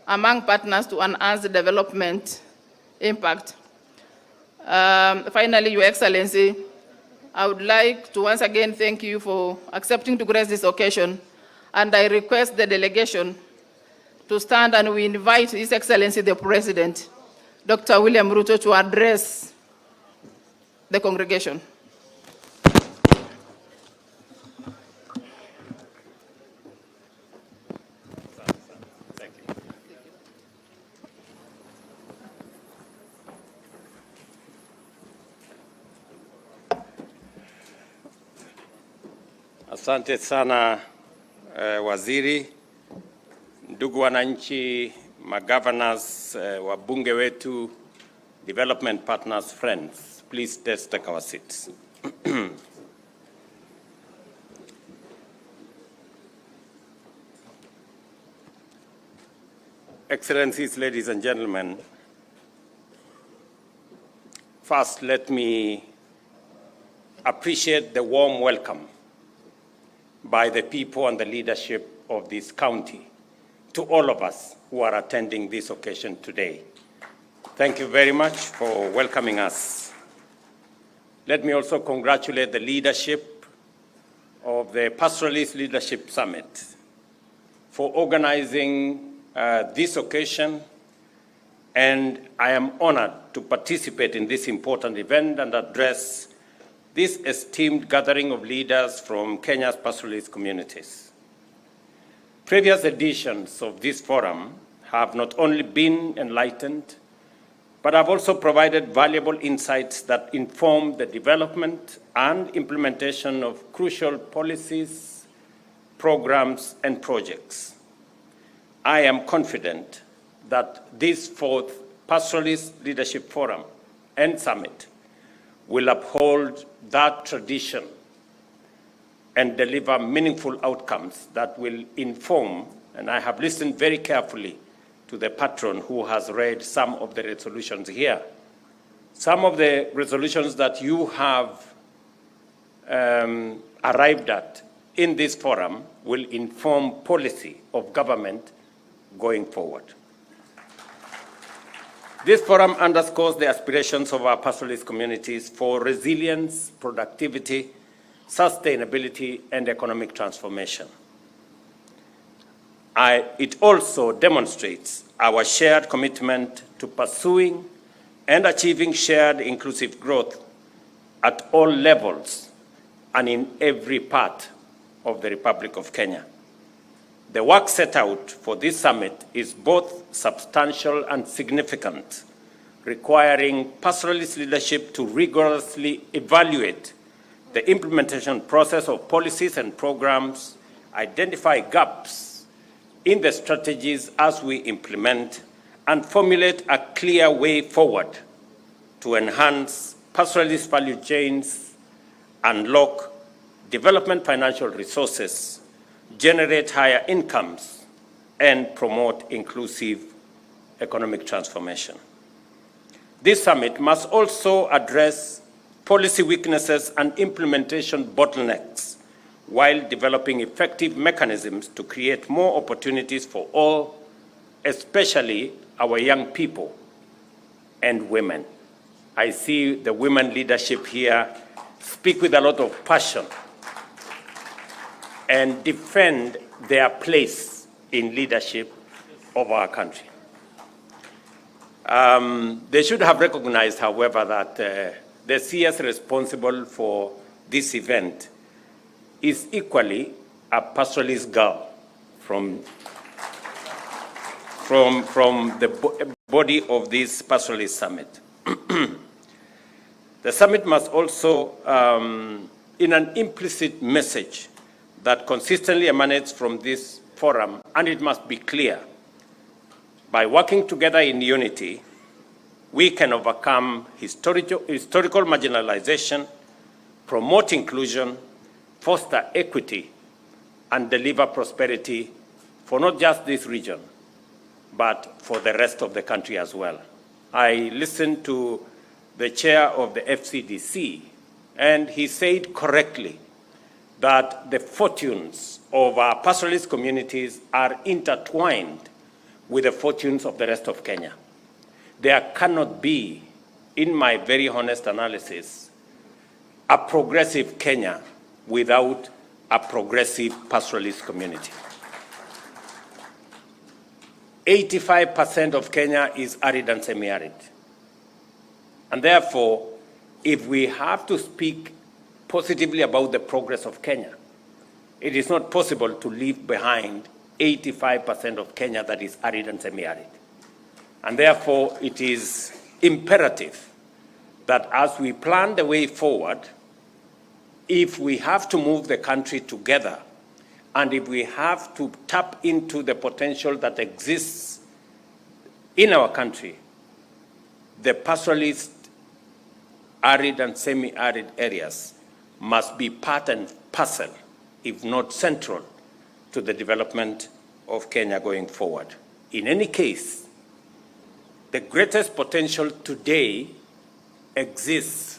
among partners to enhance the development impact. Finally, Your Excellency, I would like to once again thank you for accepting to grace this occasion, and I request the delegation to stand, and we invite His Excellency the President, Dr. William Ruto, to address the congregation. Asante sana Waziri, ndugu wananchi, magovernors, wabunge wetu, development partners, friends, please let's take our seats. Excellencies, ladies and gentlemen, first let me appreciate the warm welcome by the people and the leadership of this county to all of us who are attending this occasion today. Thank you very much for welcoming us. Let me also congratulate the leadership of the Pastoralist Leadership Summit for organizing this occasion, and I am honored to participate in this important event and address this esteemed gathering of leaders from Kenya's pastoralist communities. Previous editions of this forum have not only been enlightened, but have also provided valuable insights that inform the development and implementation of crucial policies, programs, and projects. I am confident that this fourth Pastoralist Leadership Forum and Summit will uphold that tradition and deliver meaningful outcomes that will inform, and I have listened very carefully to the patron who has read some of the resolutions here. Some of the resolutions that you have arrived at in this forum will inform policy of government going forward. This forum underscores the aspirations of our pastoralist communities for resilience, productivity, sustainability, and economic transformation. It also demonstrates our shared commitment to pursuing and achieving shared inclusive growth at all levels and in every part of the Republic of Kenya. The work set out for this summit is both substantial and significant, requiring pastoralist leadership to rigorously evaluate the implementation process of policies and programs, identify gaps in the strategies as we implement, and formulate a clear way forward to enhance pastoralist value chains, unlock development financial resources, generate higher incomes, and promote inclusive economic transformation. This summit must also address policy weaknesses and implementation bottlenecks while developing effective mechanisms to create more opportunities for all, especially our young people and women. I see the women leadership here speak with a lot of passion and defend their place in leadership of our country. They should have recognized, however, that the CS responsible for this event is equally a pastoralist girl from the body of this pastoralist summit. The summit must also, in an implicit message that consistently emanates from this forum, and it must be clear, by working together in unity, we can overcome historical marginalization, promote inclusion, foster equity, and deliver prosperity for not just this region, but for the rest of the country as well. I listened to the chair of the FCDC And he said correctly that the fortunes of our pastoralist communities are intertwined with the fortunes of the rest of Kenya. There cannot be, in my very honest analysis, a progressive Kenya without a progressive pastoralist community. 85% of Kenya is arid and semi-arid. And therefore, if we have to speak positively about the progress of Kenya, it is not possible to leave behind 85% of Kenya that is arid and semi-arid. And therefore, it is imperative that as we plan the way forward, if we have to move the country together, and if we have to tap into the potential that exists in our country, the pastoralist arid and semi-arid areas must be part and parcel, if not central, to the development of Kenya going forward. In any case, the greatest potential today exists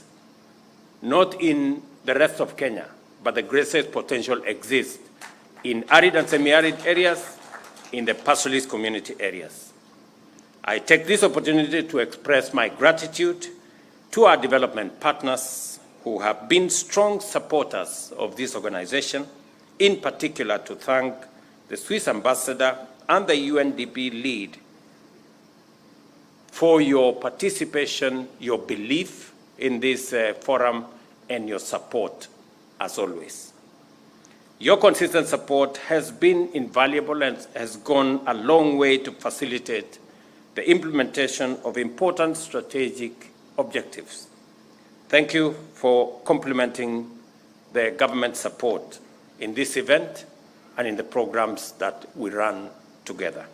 not in the rest of Kenya, but the greatest potential exists in arid and semi-arid areas, in the pastoralist community areas. I take this opportunity to express my gratitude to our development partners who have been strong supporters of this organization, in particular to thank the Swiss ambassador and the UNDP lead for your participation, your belief in this forum, and your support, as always. Your consistent support has been invaluable and has gone a long way to facilitate the implementation of important strategic objectives. Thank you for complementing the government support in this event and in the programs that we run together.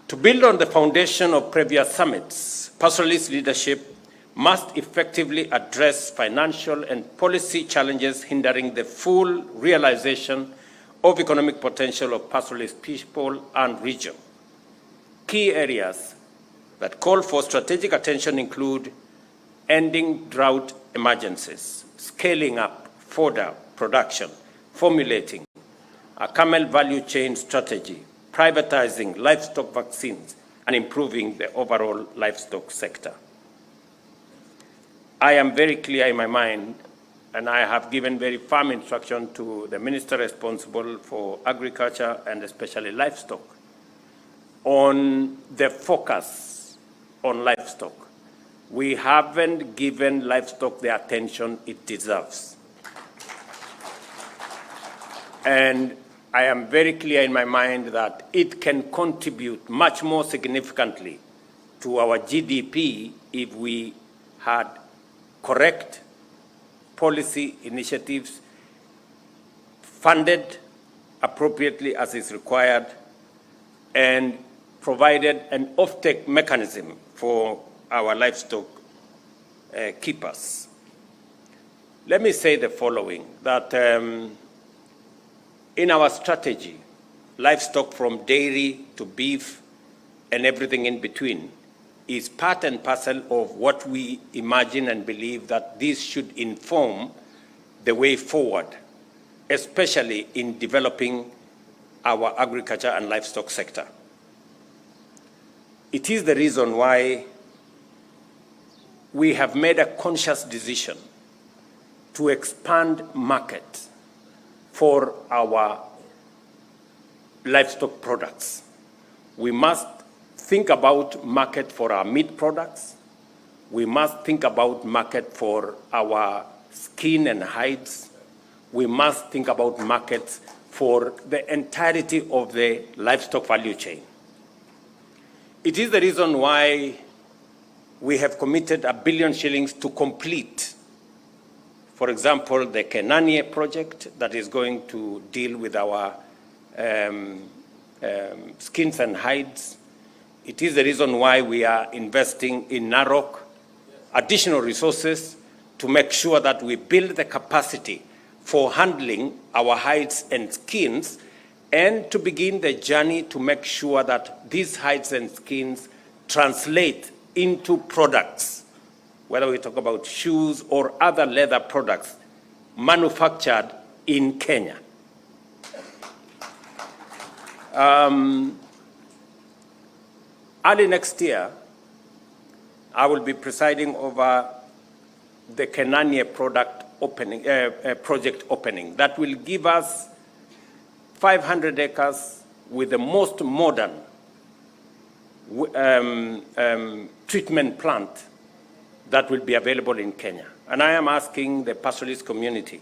To build on the foundation of previous summits, pastoralist leadership must effectively address financial and policy challenges hindering the full realization of economic potential of pastoralist people and region. Key areas that call for strategic attention include ending drought emergencies, scaling up fodder production, formulating a camel value chain strategy, privatizing livestock vaccines, and improving the overall livestock sector. I am very clear in my mind, and I have given very firm instruction to the minister responsible for agriculture and especially livestock on the focus on livestock. We haven't given livestock the attention it deserves. And I am very clear in my mind that it can contribute much more significantly to our GDP if we had correct policy initiatives funded appropriately as is required and provided an offtake mechanism for our livestock keepers. Let me say the following, that in our strategy, livestock from dairy to beef and everything in between is part and parcel of what we imagine and believe that this should inform the way forward, especially in developing our agriculture and livestock sector. It is the reason why we have made a conscious decision to expand market for our livestock products. We must think about market for our meat products. We must think about market for our skin and hides. We must think about markets for the entirety of the livestock value chain. It is the reason why we have committed 1 billion shillings to complete, for example, the Kenanie project that is going to deal with our skins and hides. It is the reason why we are investing in Narok, additional resources to make sure that we build the capacity for handling our hides and skins and to begin the journey to make sure that these hides and skins translate into products whether we talk about shoes or other leather products manufactured in Kenya. Early next year, I will be presiding over the Kenania project opening that will give us 500 acres with the most modern treatment plant that will be available in Kenya. And I am asking the pastoralist community,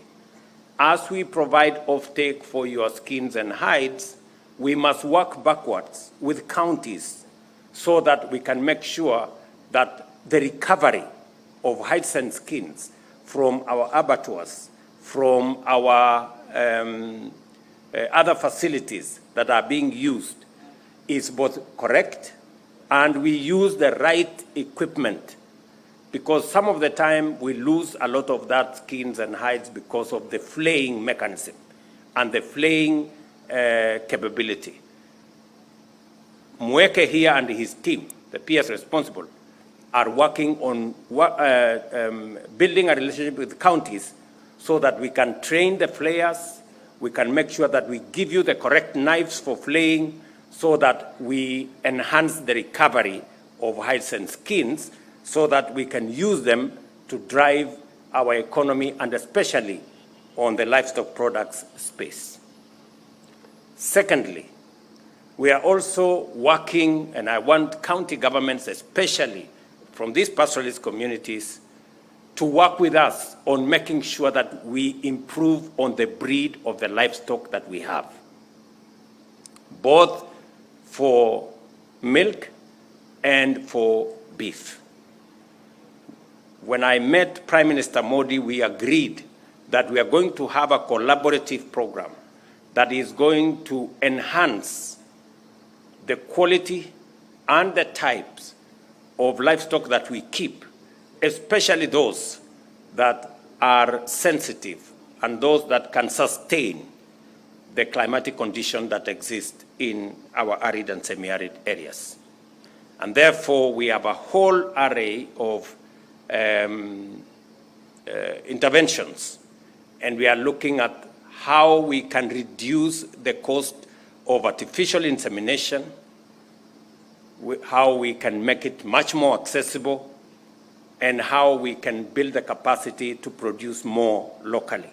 as we provide offtake for your skins and hides, we must work backwards with counties so that we can make sure that the recovery of hides and skins from our abattoirs, from our other facilities that are being used is both correct and we use the right equipment, because some of the time we lose a lot of that skins and hides because of the flaying mechanism and the flaying capability. Mweke here and his team, the PS responsible, are working on building a relationship with counties so that we can train the flayers, we can make sure that we give you the correct knives for flaying so that we enhance the recovery of hides and skins so that we can use them to drive our economy and especially on the livestock products space. Secondly, we are also working, and I want county governments, especially from these pastoralist communities, to work with us on making sure that we improve on the breed of the livestock that we have, both for milk and for beef. When I met Prime Minister Modi, we agreed that we are going to have a collaborative program that is going to enhance the quality and the types of livestock that we keep, especially those that are sensitive and those that can sustain the climatic condition that exists in our arid and semi-arid areas. And therefore, we have a whole array of interventions, and we are looking at how we can reduce the cost of artificial insemination, how we can make it much more accessible, and how we can build the capacity to produce more locally.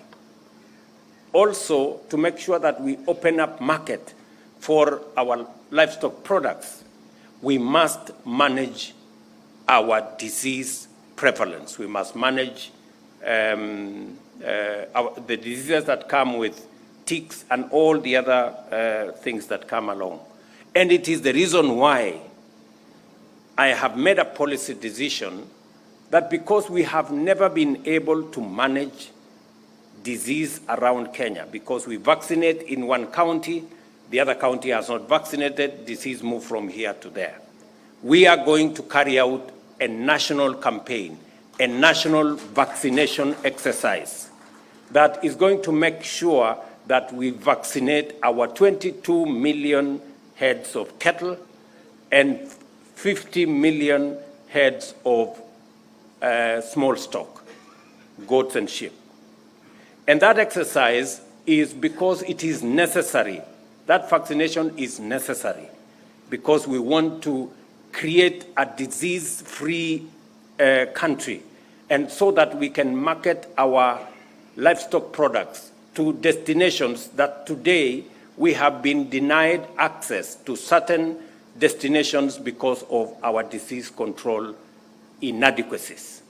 Also, to make sure that we open up market for our livestock products, we must manage our disease prevalence. We must manage the diseases that come with ticks and all the other things that come along. And it is the reason why I have made a policy decision that because we have never been able to manage disease around Kenya, because we vaccinate in one county, the other county has not vaccinated, disease move from here to there. We are going to carry out a national campaign, a national vaccination exercise that is going to make sure that we vaccinate our 22 million heads of cattle and 50 million heads of small stock, goats and sheep. And that exercise is because it is necessary. That vaccination is necessary because we want to create a disease-free country, and so that we can market our livestock products to destinations that today we have been denied access to certain destinations because of our disease control inadequacies.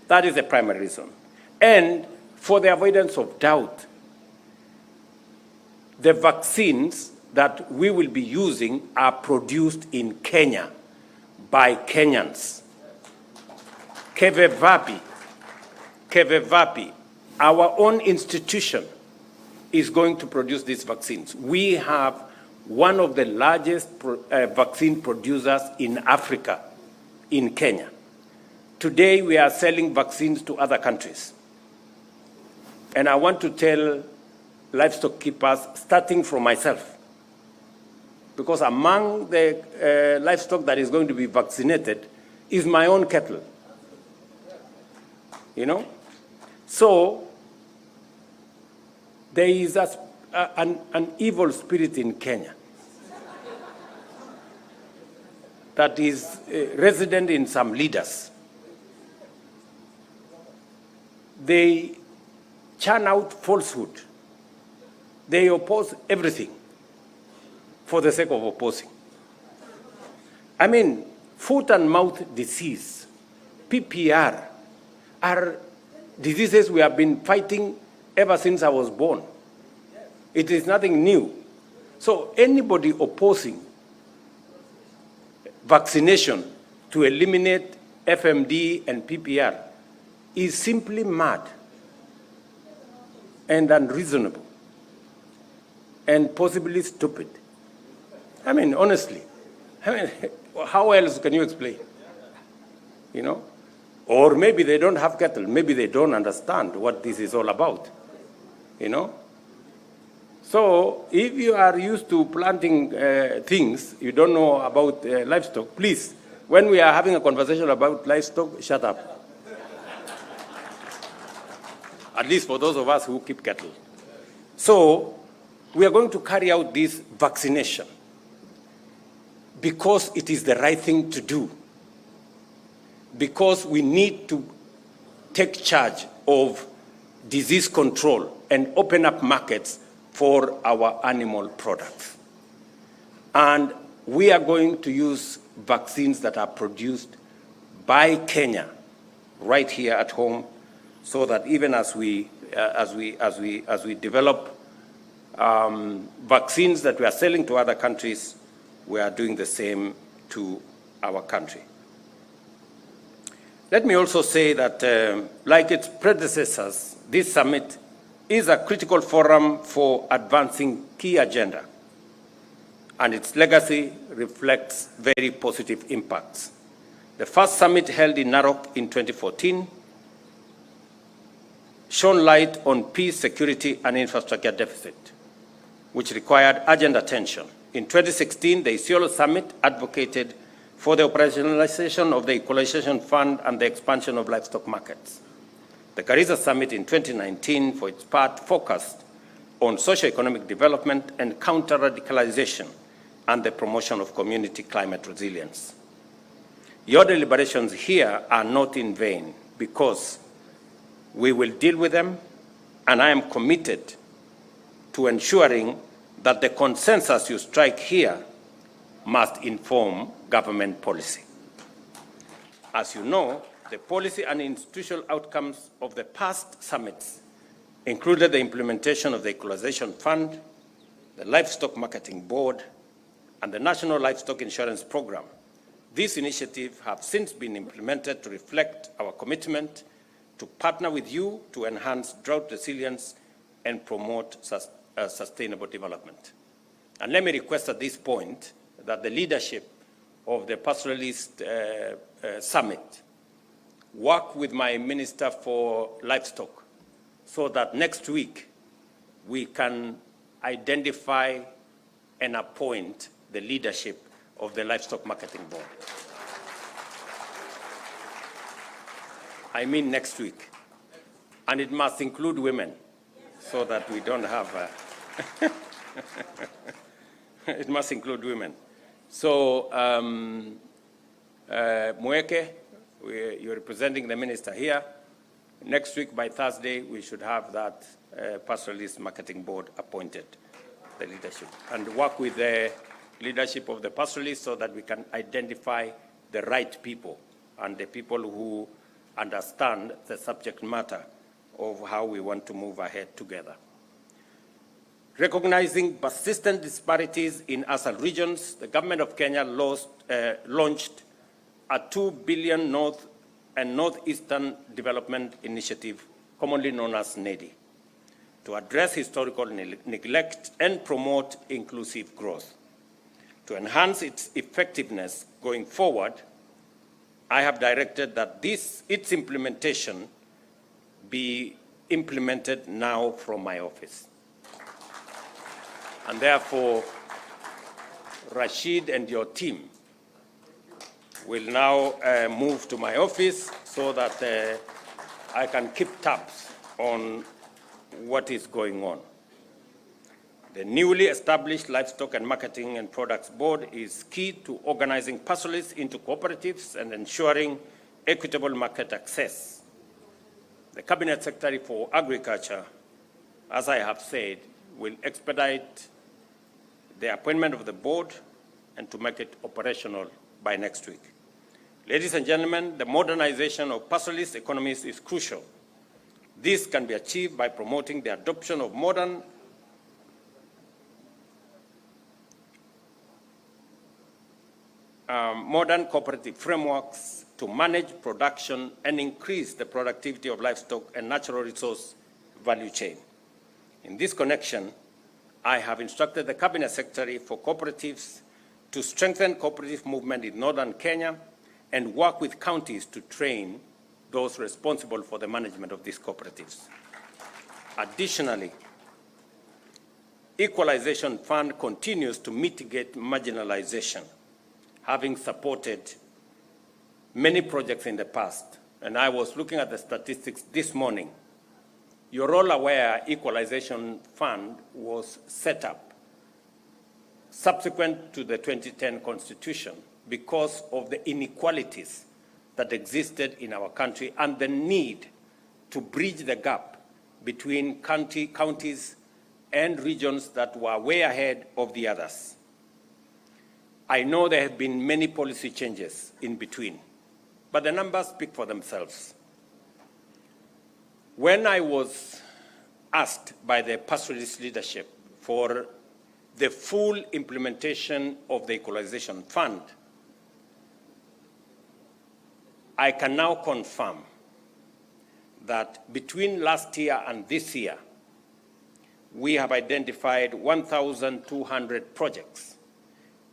That is the primary reason. And for the avoidance of doubt, the vaccines that we will be using are produced in Kenya by Kenyans. Kevevapi, our own institution, is going to produce these vaccines. We have one of the largest vaccine producers in Africa, in Kenya. Today, we are selling vaccines to other countries. And I want to tell livestock keepers, starting from myself, because among the livestock that is going to be vaccinated is my own cattle. you know. So there is an evil spirit in Kenya that is resident in some leaders. They churn out falsehood. They oppose everything for the sake of opposing. I mean, foot and mouth disease, PPR, are diseases we have been fighting ever since I was born. It is nothing new. So anybody opposing vaccination to eliminate FMD and PPR is simply mad and unreasonable and possibly stupid. I mean, honestly, how else can you explain? You know? Or maybe they don't have cattle. Maybe they don't understand what this is all about. You know? So if you are used to planting things, you don't know about livestock, please, when we are having a conversation about livestock, shut up. At least for those of us who keep cattle. So we are going to carry out this vaccination because it is the right thing to do. Because we need to take charge of disease control and open up markets for our animal products. And we are going to use vaccines that are produced by Kenya right here at home, so that even as we develop vaccines that we are selling to other countries, we are doing the same to our country. Let me also say that, like its predecessors, this summit is a critical forum for advancing key agenda, and its legacy reflects very positive impacts. The first summit held in Narok in 2014 shone light on peace, security, and infrastructure deficit, which required urgent attention. In 2016, the Isiolo Summit advocated for the operationalization of the Equalization Fund and the expansion of livestock markets. The Garissa Summit in 2019, for its part, focused on socio-economic development and counter-radicalization and the promotion of community climate resilience. Your deliberations here are not in vain, because we will deal with them, and I am committed to ensuring that the consensus you strike here must inform government policy. As you know, the policy and institutional outcomes of the past summits included the implementation of the Equalization Fund, the Livestock Marketing Board, and the National Livestock Insurance Program. These initiatives have since been implemented to reflect our commitment to partner with you to enhance drought resilience and promote sustainable development. And let me request at this point that the leadership of the Pastoralist Summit work with my Minister for Livestock so that next week we can identify and appoint the leadership of the Livestock Marketing Board. I mean next week. And it must include women so that we don't have it must include women. So, Mweke, you're representing the minister here. Next week, by Thursday, we should have that Pastoralist Marketing Board appointed, the leadership, and work with the leadership of the Pastoralists so that we can identify the right people and the people who understand the subject matter of how we want to move ahead together. Recognizing persistent disparities in ASAL regions, the government of Kenya launched a 2 billion North and Northeastern Development Initiative, commonly known as NEDI, to address historical neglect and promote inclusive growth. To enhance its effectiveness going forward, I have directed that its implementation be implemented now from my office. And therefore, Rashid and your team will now move to my office so that I can keep tabs on what is going on. The newly established Livestock and Marketing and Products Board is key to organizing pastoralists into cooperatives and ensuring equitable market access. The Cabinet Secretary for Agriculture, as I have said, will expedite the appointment of the board and to make it operational by next week. Ladies and gentlemen, the modernization of pastoralist economies is crucial. This can be achieved by promoting the adoption of modern cooperative frameworks to manage production and increase the productivity of livestock and natural resource value chain. In this connection, I have instructed the Cabinet Secretary for Cooperatives to strengthen cooperative movement in northern Kenya and work with counties to train those responsible for the management of these cooperatives. Additionally, Equalization Fund continues to mitigate marginalization, having supported many projects in the past. And I was looking at the statistics this morning. You're all aware Equalization Fund was set up subsequent to the 2010 Constitution because of the inequalities that existed in our country and the need to bridge the gap between counties and regions that were way ahead of the others. I know there have been many policy changes in between, but the numbers speak for themselves. When I was asked by the pastoralist leadership for the full implementation of the Equalization Fund, I can now confirm that between last year and this year, we have identified 1,200 projects,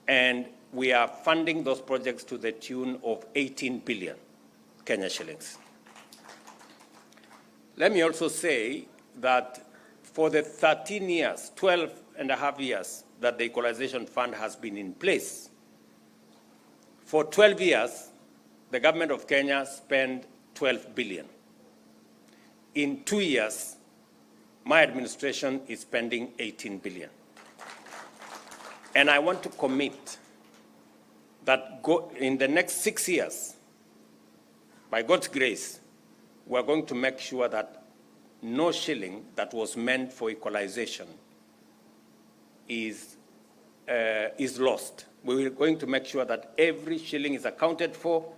and we are funding those projects to the tune of 18 billion Kenya shillings. Let me also say that for the 13 years, 12 and a half years that the Equalization Fund has been in place, for 12 years, the government of Kenya spent 12 billion. In 2 years, my administration is spending 18 billion. And I want to commit that in the next 6 years, by God's grace, we're going to make sure that no shilling that was meant for equalization is lost. We're going to make sure that every shilling is accounted for,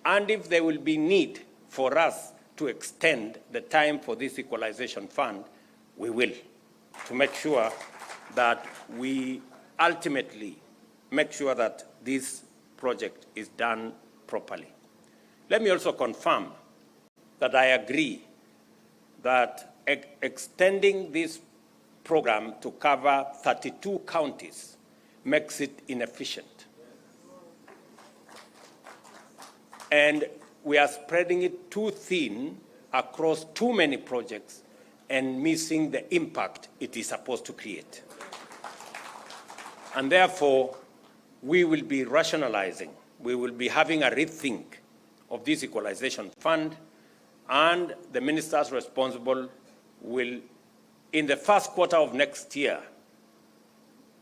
and if there will be need for us to extend the time for this Equalization Fund, we will, to make sure that we ultimately make sure that this project is done properly. Let me also confirm that I agree that extending this program to cover 32 counties makes it inefficient. And we are spreading it too thin across too many projects and missing the impact it is supposed to create. And therefore, we will be rationalizing, we will be having a rethink of this Equalization Fund, and the ministers responsible will, in the first quarter of next year,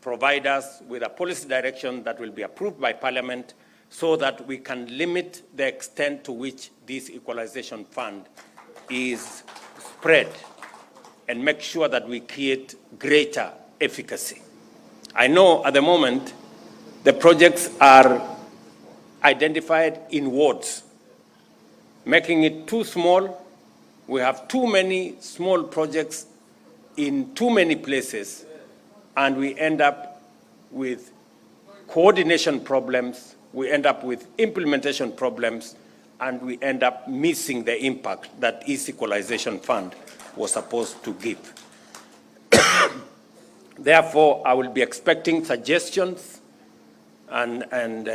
provide us with a policy direction that will be approved by Parliament so that we can limit the extent to which this Equalization Fund is spread and make sure that we create greater efficacy. I know at the moment the projects are identified in wards, making it too small. We have too many small projects in too many places, and we end up with coordination problems, we end up with implementation problems, and we end up missing the impact that this Equalization Fund was supposed to give. Therefore, I will be expecting suggestions and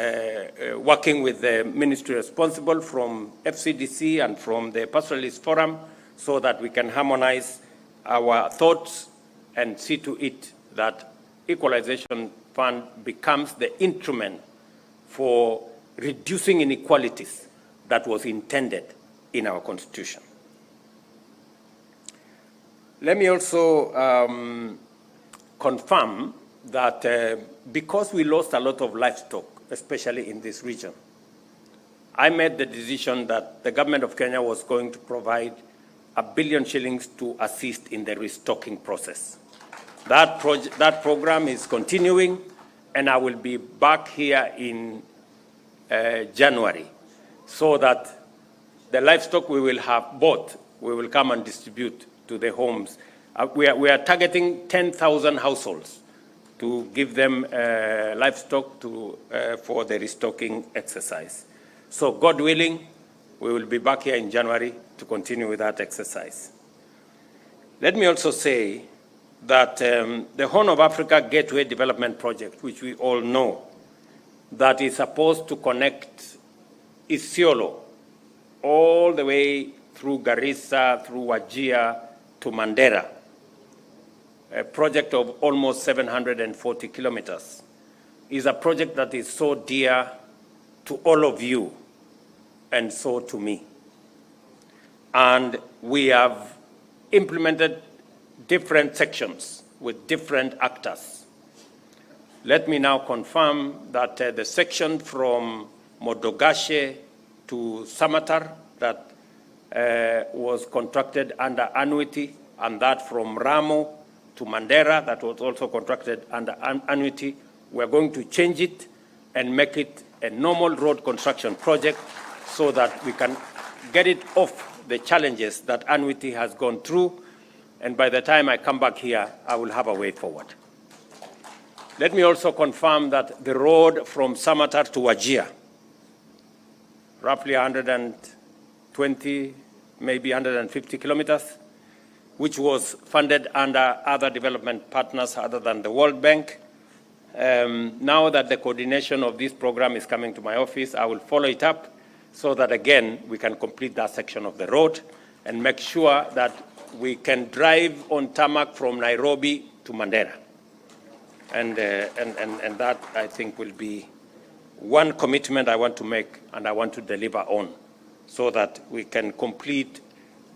working with the ministry responsible from FCDC and from the Pastoralist Forum so that we can harmonize our thoughts and see to it that Equalization Fund becomes the instrument for reducing inequalities that was intended in our Constitution. Let me also confirm that because we lost a lot of livestock, especially in this region, I made the decision that the government of Kenya was going to provide 1 billion shillings to assist in the restocking process. That program is continuing, and I will be back here in January, so that the livestock we will have bought, we will come and distribute to the homes. We are targeting 10,000 households to give them livestock for the restocking exercise. So God willing, we will be back here in January to continue with that exercise. Let me also say that the Horn of Africa Gateway Development Project, which we all know, that is supposed to connect Isiolo all the way through Garissa, through Wajir to Mandera, a project of almost 740 kilometers, is a project that is so dear to all of you and so to me. And we have implemented different sections with different actors. Let me now confirm that the section from Modogashe to Samatar that was contracted under annuity, and that from Ramo to Mandera that was also contracted under annuity, we're going to change it and make it a normal road construction project so that we can get it off the challenges that annuity has gone through. And by the time I come back here, I will have a way forward. Let me also confirm that the road from Samatar to Wajir, roughly 120, maybe 150 kilometers, which was funded under other development partners other than the World Bank. Now that the coordination of this program is coming to my office, I will follow it up so that, again, we can complete that section of the road and make sure that we can drive on tarmac from Nairobi to Mandera. And that, I think, will be one commitment I want to make and I want to deliver on, so that we can complete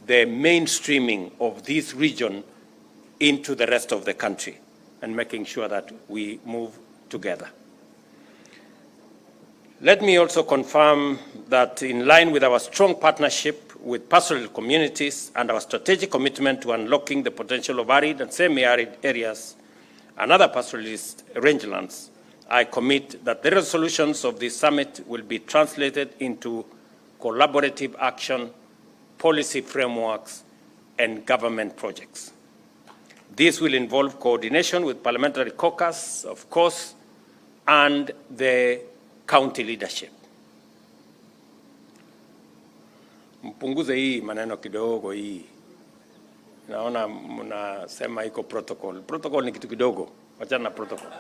the mainstreaming of this region into the rest of the country and making sure that we move together. Let me also confirm that in line with our strong partnership with pastoral communities and our strategic commitment to unlocking the potential of arid and semi-arid areas and other pastoralist rangelands, I commit that the resolutions of this summit will be translated into collaborative action, policy frameworks, and government projects. This will involve coordination with Parliamentary caucus, of course, and the county leadership. Mpunguze hii maneno kidogo hii. Naona mnasema iko protocol. Protocol ni kitu kidogo. Wachana na protocol.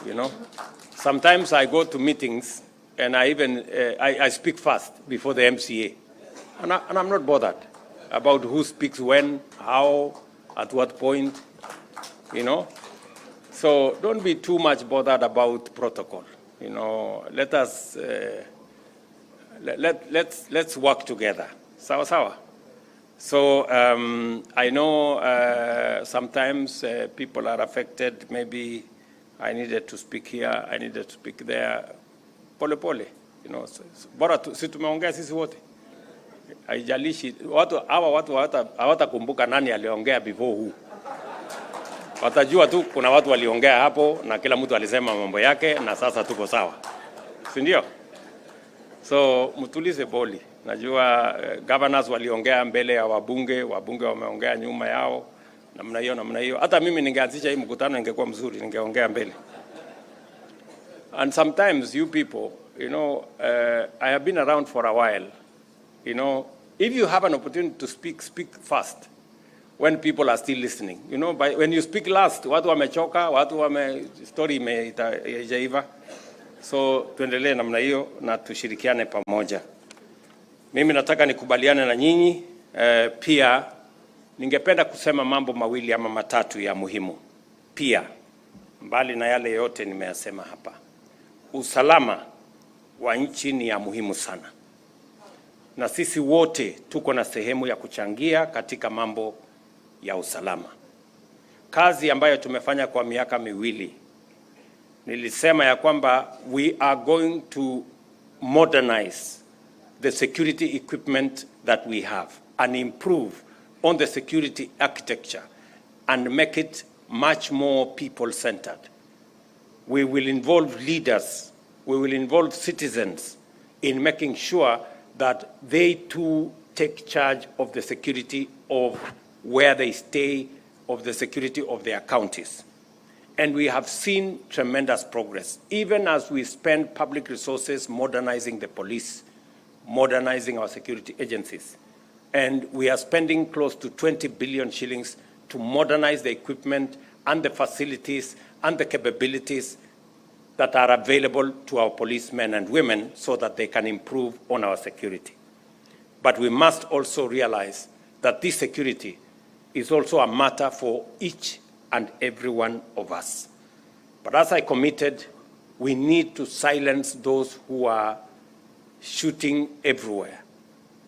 You know? Sometimes I go to meetings and I even I speak fast before the MCA. And I'm not bothered about who speaks when, how, at what point, you know. So don't be too much bothered about protocol. You know, let us let's work together. Sawa sawa. So I know sometimes people are affected. Maybe I needed to speak here, I needed to speak there. Pole pole, you know. Bora si tumeongea sisi wote. Haijalishi watu hawatakumbuka nani aliongea before who. Watajua tu kuna watu waliongea hapo na kila mtu alisema mambo yake na sasa tuko sawa. Si ndio? So mtulize boli. Najua governors waliongea mbele ya wabunge wameongea nyuma yao namna hiyo. Hata mimi ningeanzisha hii mkutano ingekuwa mzuri, ningeongea mbele. And sometimes you people, you know, I have been around for a while. You know, if you have an opportunity to speak, speak fast when people are still listening. You know, when you speak last, watu wamechoka, story imejaiva. So tuendelee namna hiyo na tushirikiane pamoja. Mimi nataka nikubaliane na nyinyi, pia ningependa kusema mambo mawili ama matatu ya muhimu. Pia, mbali na yale yote nimeyasema hapa. Usalama wa nchi ni ya muhimu sana. Na sisi wote tuko na sehemu ya kuchangia katika mambo ya usalama. Kazi ambayo tumefanya kwa miaka miwili, nilisema ya kwamba we are going to modernize the security equipment that we have and improve on the security architecture and make it much more people-centered. We will involve leaders, we will involve citizens in making sure that they too take charge of the security of where they stay, of the security of their counties. And we have seen tremendous progress, even as we spend public resources modernizing the police, modernizing our security agencies. And we are spending close to 20 billion shillings to modernize the equipment and the facilities and the capabilities that are available to our policemen and women so that they can improve on our security. But we must also realize that this security is also a matter for each and every one of us. But as I committed, we need to silence those who are shooting everywhere.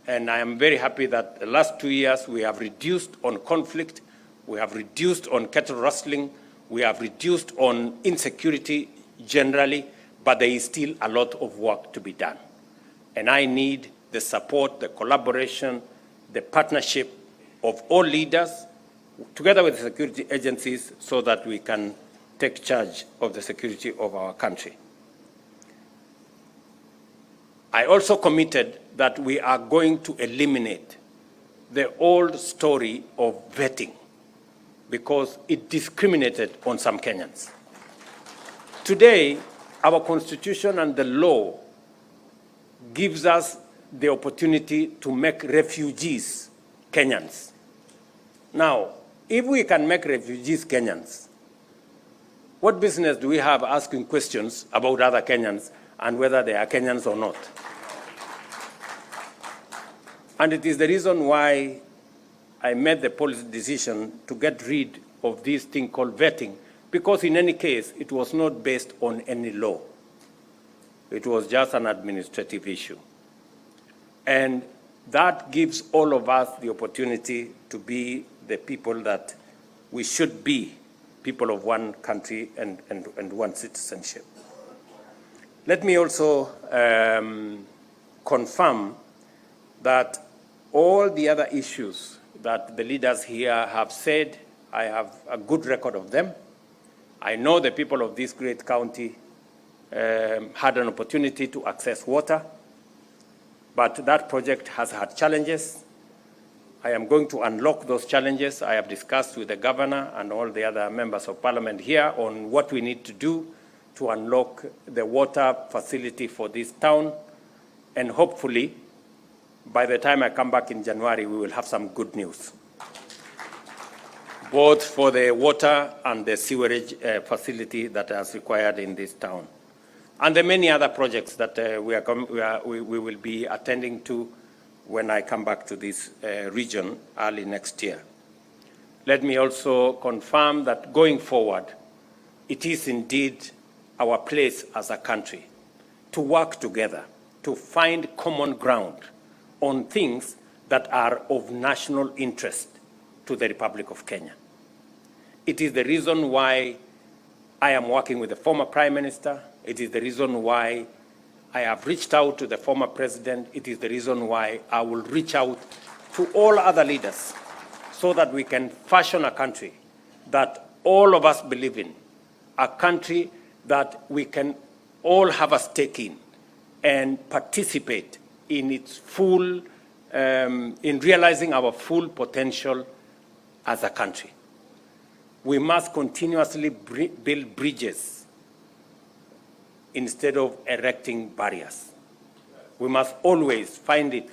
And I am very happy that the last 2 years we have reduced on conflict, we have reduced on cattle rustling, we have reduced on insecurity generally, but there is still a lot of work to be done. And I need the support, the collaboration, the partnership of all leaders, together with the security agencies, so that we can take charge of the security of our country. I also committed that we are going to eliminate the old story of vetting because it discriminated on some Kenyans. Today, our constitution and the law gives us the opportunity to make refugees Kenyans. Now, if we can make refugees Kenyans, what business do we have asking questions about other Kenyans and whether they are Kenyans or not? And it is the reason why I made the policy decision to get rid of this thing called vetting, because in any case, it was not based on any law. It was just an administrative issue. And that gives all of us the opportunity to be the people that we should be, people of one country and one citizenship. Let me also confirm that all the other issues that the leaders here have said, I have a good record of them. I know the people of this great county had an opportunity to access water, but that project has had challenges. I am going to unlock those challenges. I have discussed with the governor and all the other members of parliament here on what we need to do to unlock the water facility for this town. And hopefully, by the time I come back in January, we will have some good news, both for the water and the sewerage facility that is required in this town. And the many other projects that we will be attending to when I come back to this region early next year. Let me also confirm that going forward, it is indeed our place as a country to work together, to find common ground on things that are of national interest to the Republic of Kenya. It is the reason why I am working with the former Prime Minister. It is the reason why I have reached out to the former President. It is the reason why I will reach out to all other leaders so that we can fashion a country that all of us believe in, a country that we can all have a stake in and participate in its full, in realizing our full potential as a country. We must continuously build bridges instead of erecting barriers. We must always find it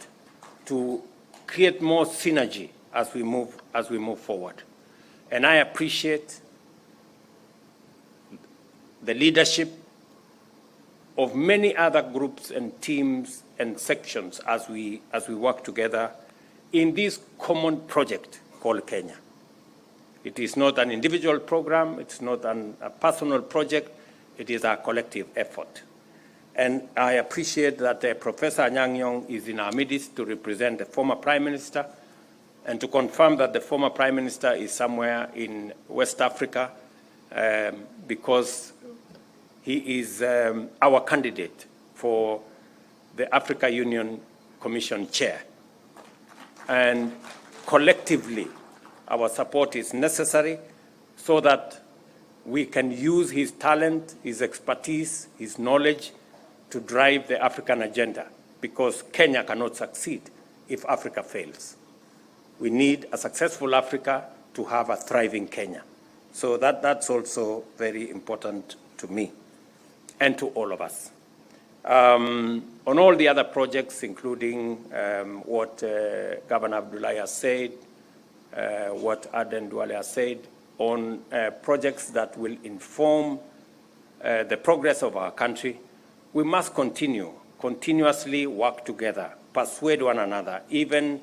to create more synergy as we move forward. And I appreciate the leadership of many other groups and teams and sections as we work together in this common project called Kenya. It is not an individual program, it's not a personal project, it is a collective effort. And I appreciate that Professor Anyang' Nyong'o is in our midst to represent the former Prime Minister, and to confirm that the former Prime Minister is somewhere in West Africa because he is our candidate for the Africa Union Commission Chair. And collectively, our support is necessary so that we can use his talent, his expertise, his knowledge to drive the African agenda, because Kenya cannot succeed if Africa fails. We need a successful Africa to have a thriving Kenya. So that's also very important to me and to all of us. On all the other projects, including what Governor Abdullahi has said, what Aden Duale has said, on projects that will inform the progress of our country, we must continuously work together, persuade one another. Even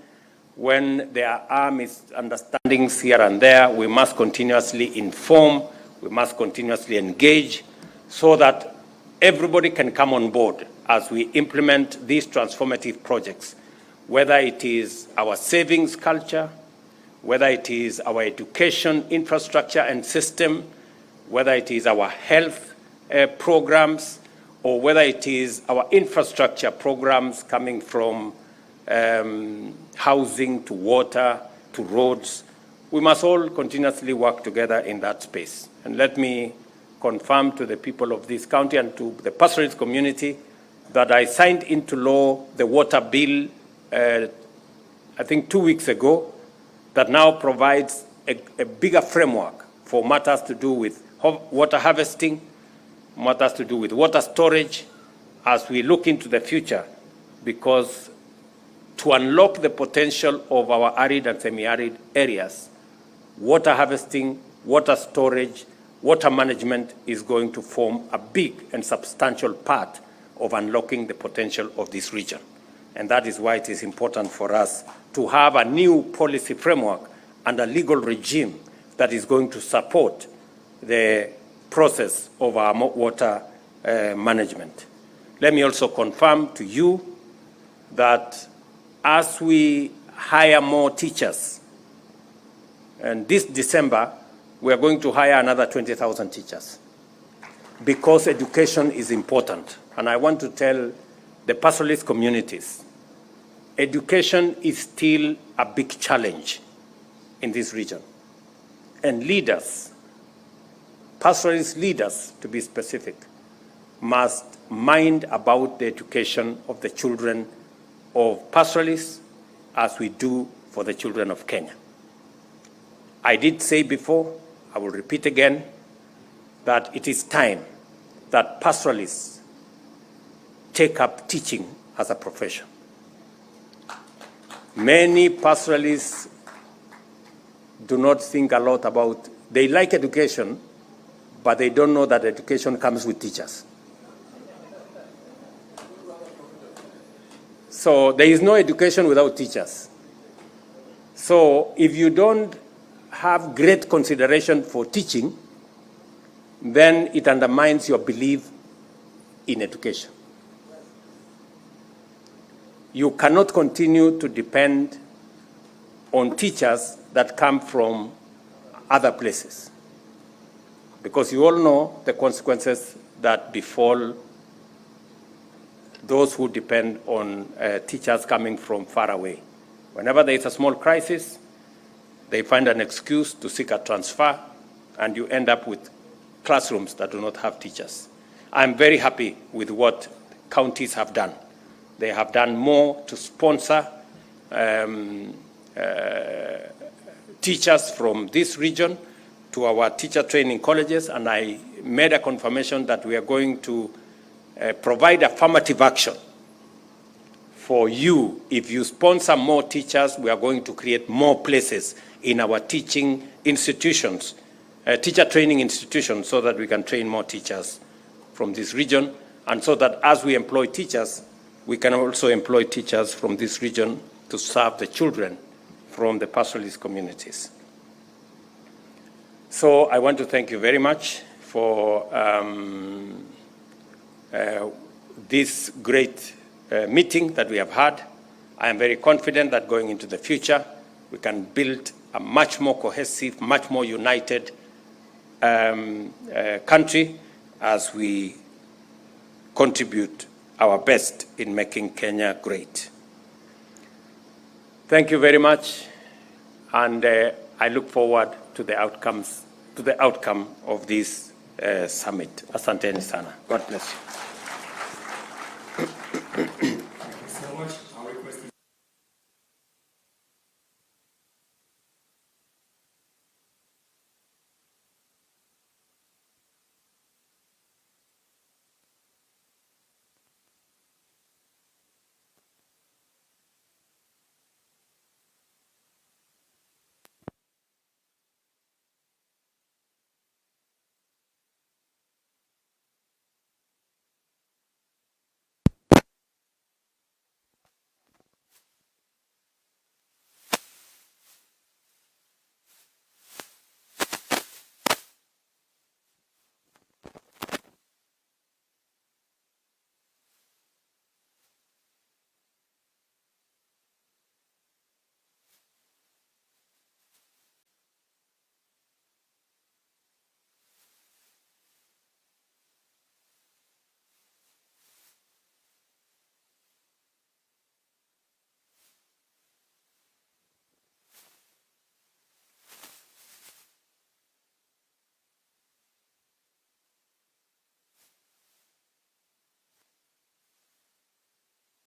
when there are misunderstandings here and there, we must continuously inform, we must continuously engage, so that everybody can come on board as we implement these transformative projects, whether it is our savings culture, whether it is our education infrastructure and system, whether it is our health programs, or whether it is our infrastructure programs coming from housing to water to roads. We must all continuously work together in that space. And let me confirm to the people of this county and to the pastoralist community that I signed into law the water bill, I think 2 weeks ago, that now provides a bigger framework for matters to do with water harvesting, matters to do with water storage, as we look into the future, because to unlock the potential of our arid and semi-arid areas, water harvesting, water storage, water management is going to form a big and substantial part of unlocking the potential of this region. And that is why it is important for us to have a new policy framework and a legal regime that is going to support the process of our water management. Let me also confirm to you that as we hire more teachers, and this December, we are going to hire another 20,000 teachers, because education is important. And I want to tell the pastoralist communities, education is still a big challenge in this region. And leaders, pastoralist leaders to be specific, must mind about the education of the children of pastoralists as we do for the children of Kenya. I did say before, I will repeat again, that it is time that pastoralists take up teaching as a profession. Many pastoralists do not think a lot about, they like education, but they don't know that education comes with teachers. So there is no education without teachers. So if you don't have great consideration for teaching, then it undermines your belief in education. You cannot continue to depend on teachers that come from other places, because you all know the consequences that befall those who depend on teachers coming from far away. Whenever there is a small crisis, they find an excuse to seek a transfer, and you end up with classrooms that do not have teachers. I'm very happy with what counties have done. They have done more to sponsor teachers from this region to our teacher training colleges, and I made a confirmation that we are going to provide affirmative action for you. If you sponsor more teachers, we are going to create more places in our teaching institutions, teacher training institutions, so that we can train more teachers from this region, and so that as we employ teachers, we can also employ teachers from this region to serve the children from the pastoralist communities. So I want to thank you very much for this great meeting that we have had. I am very confident that going into the future, we can build a much more cohesive, much more united country as we contribute our best in making Kenya great. Thank you very much, and I look forward to the outcome of this summit. Asanteni sana. God bless you.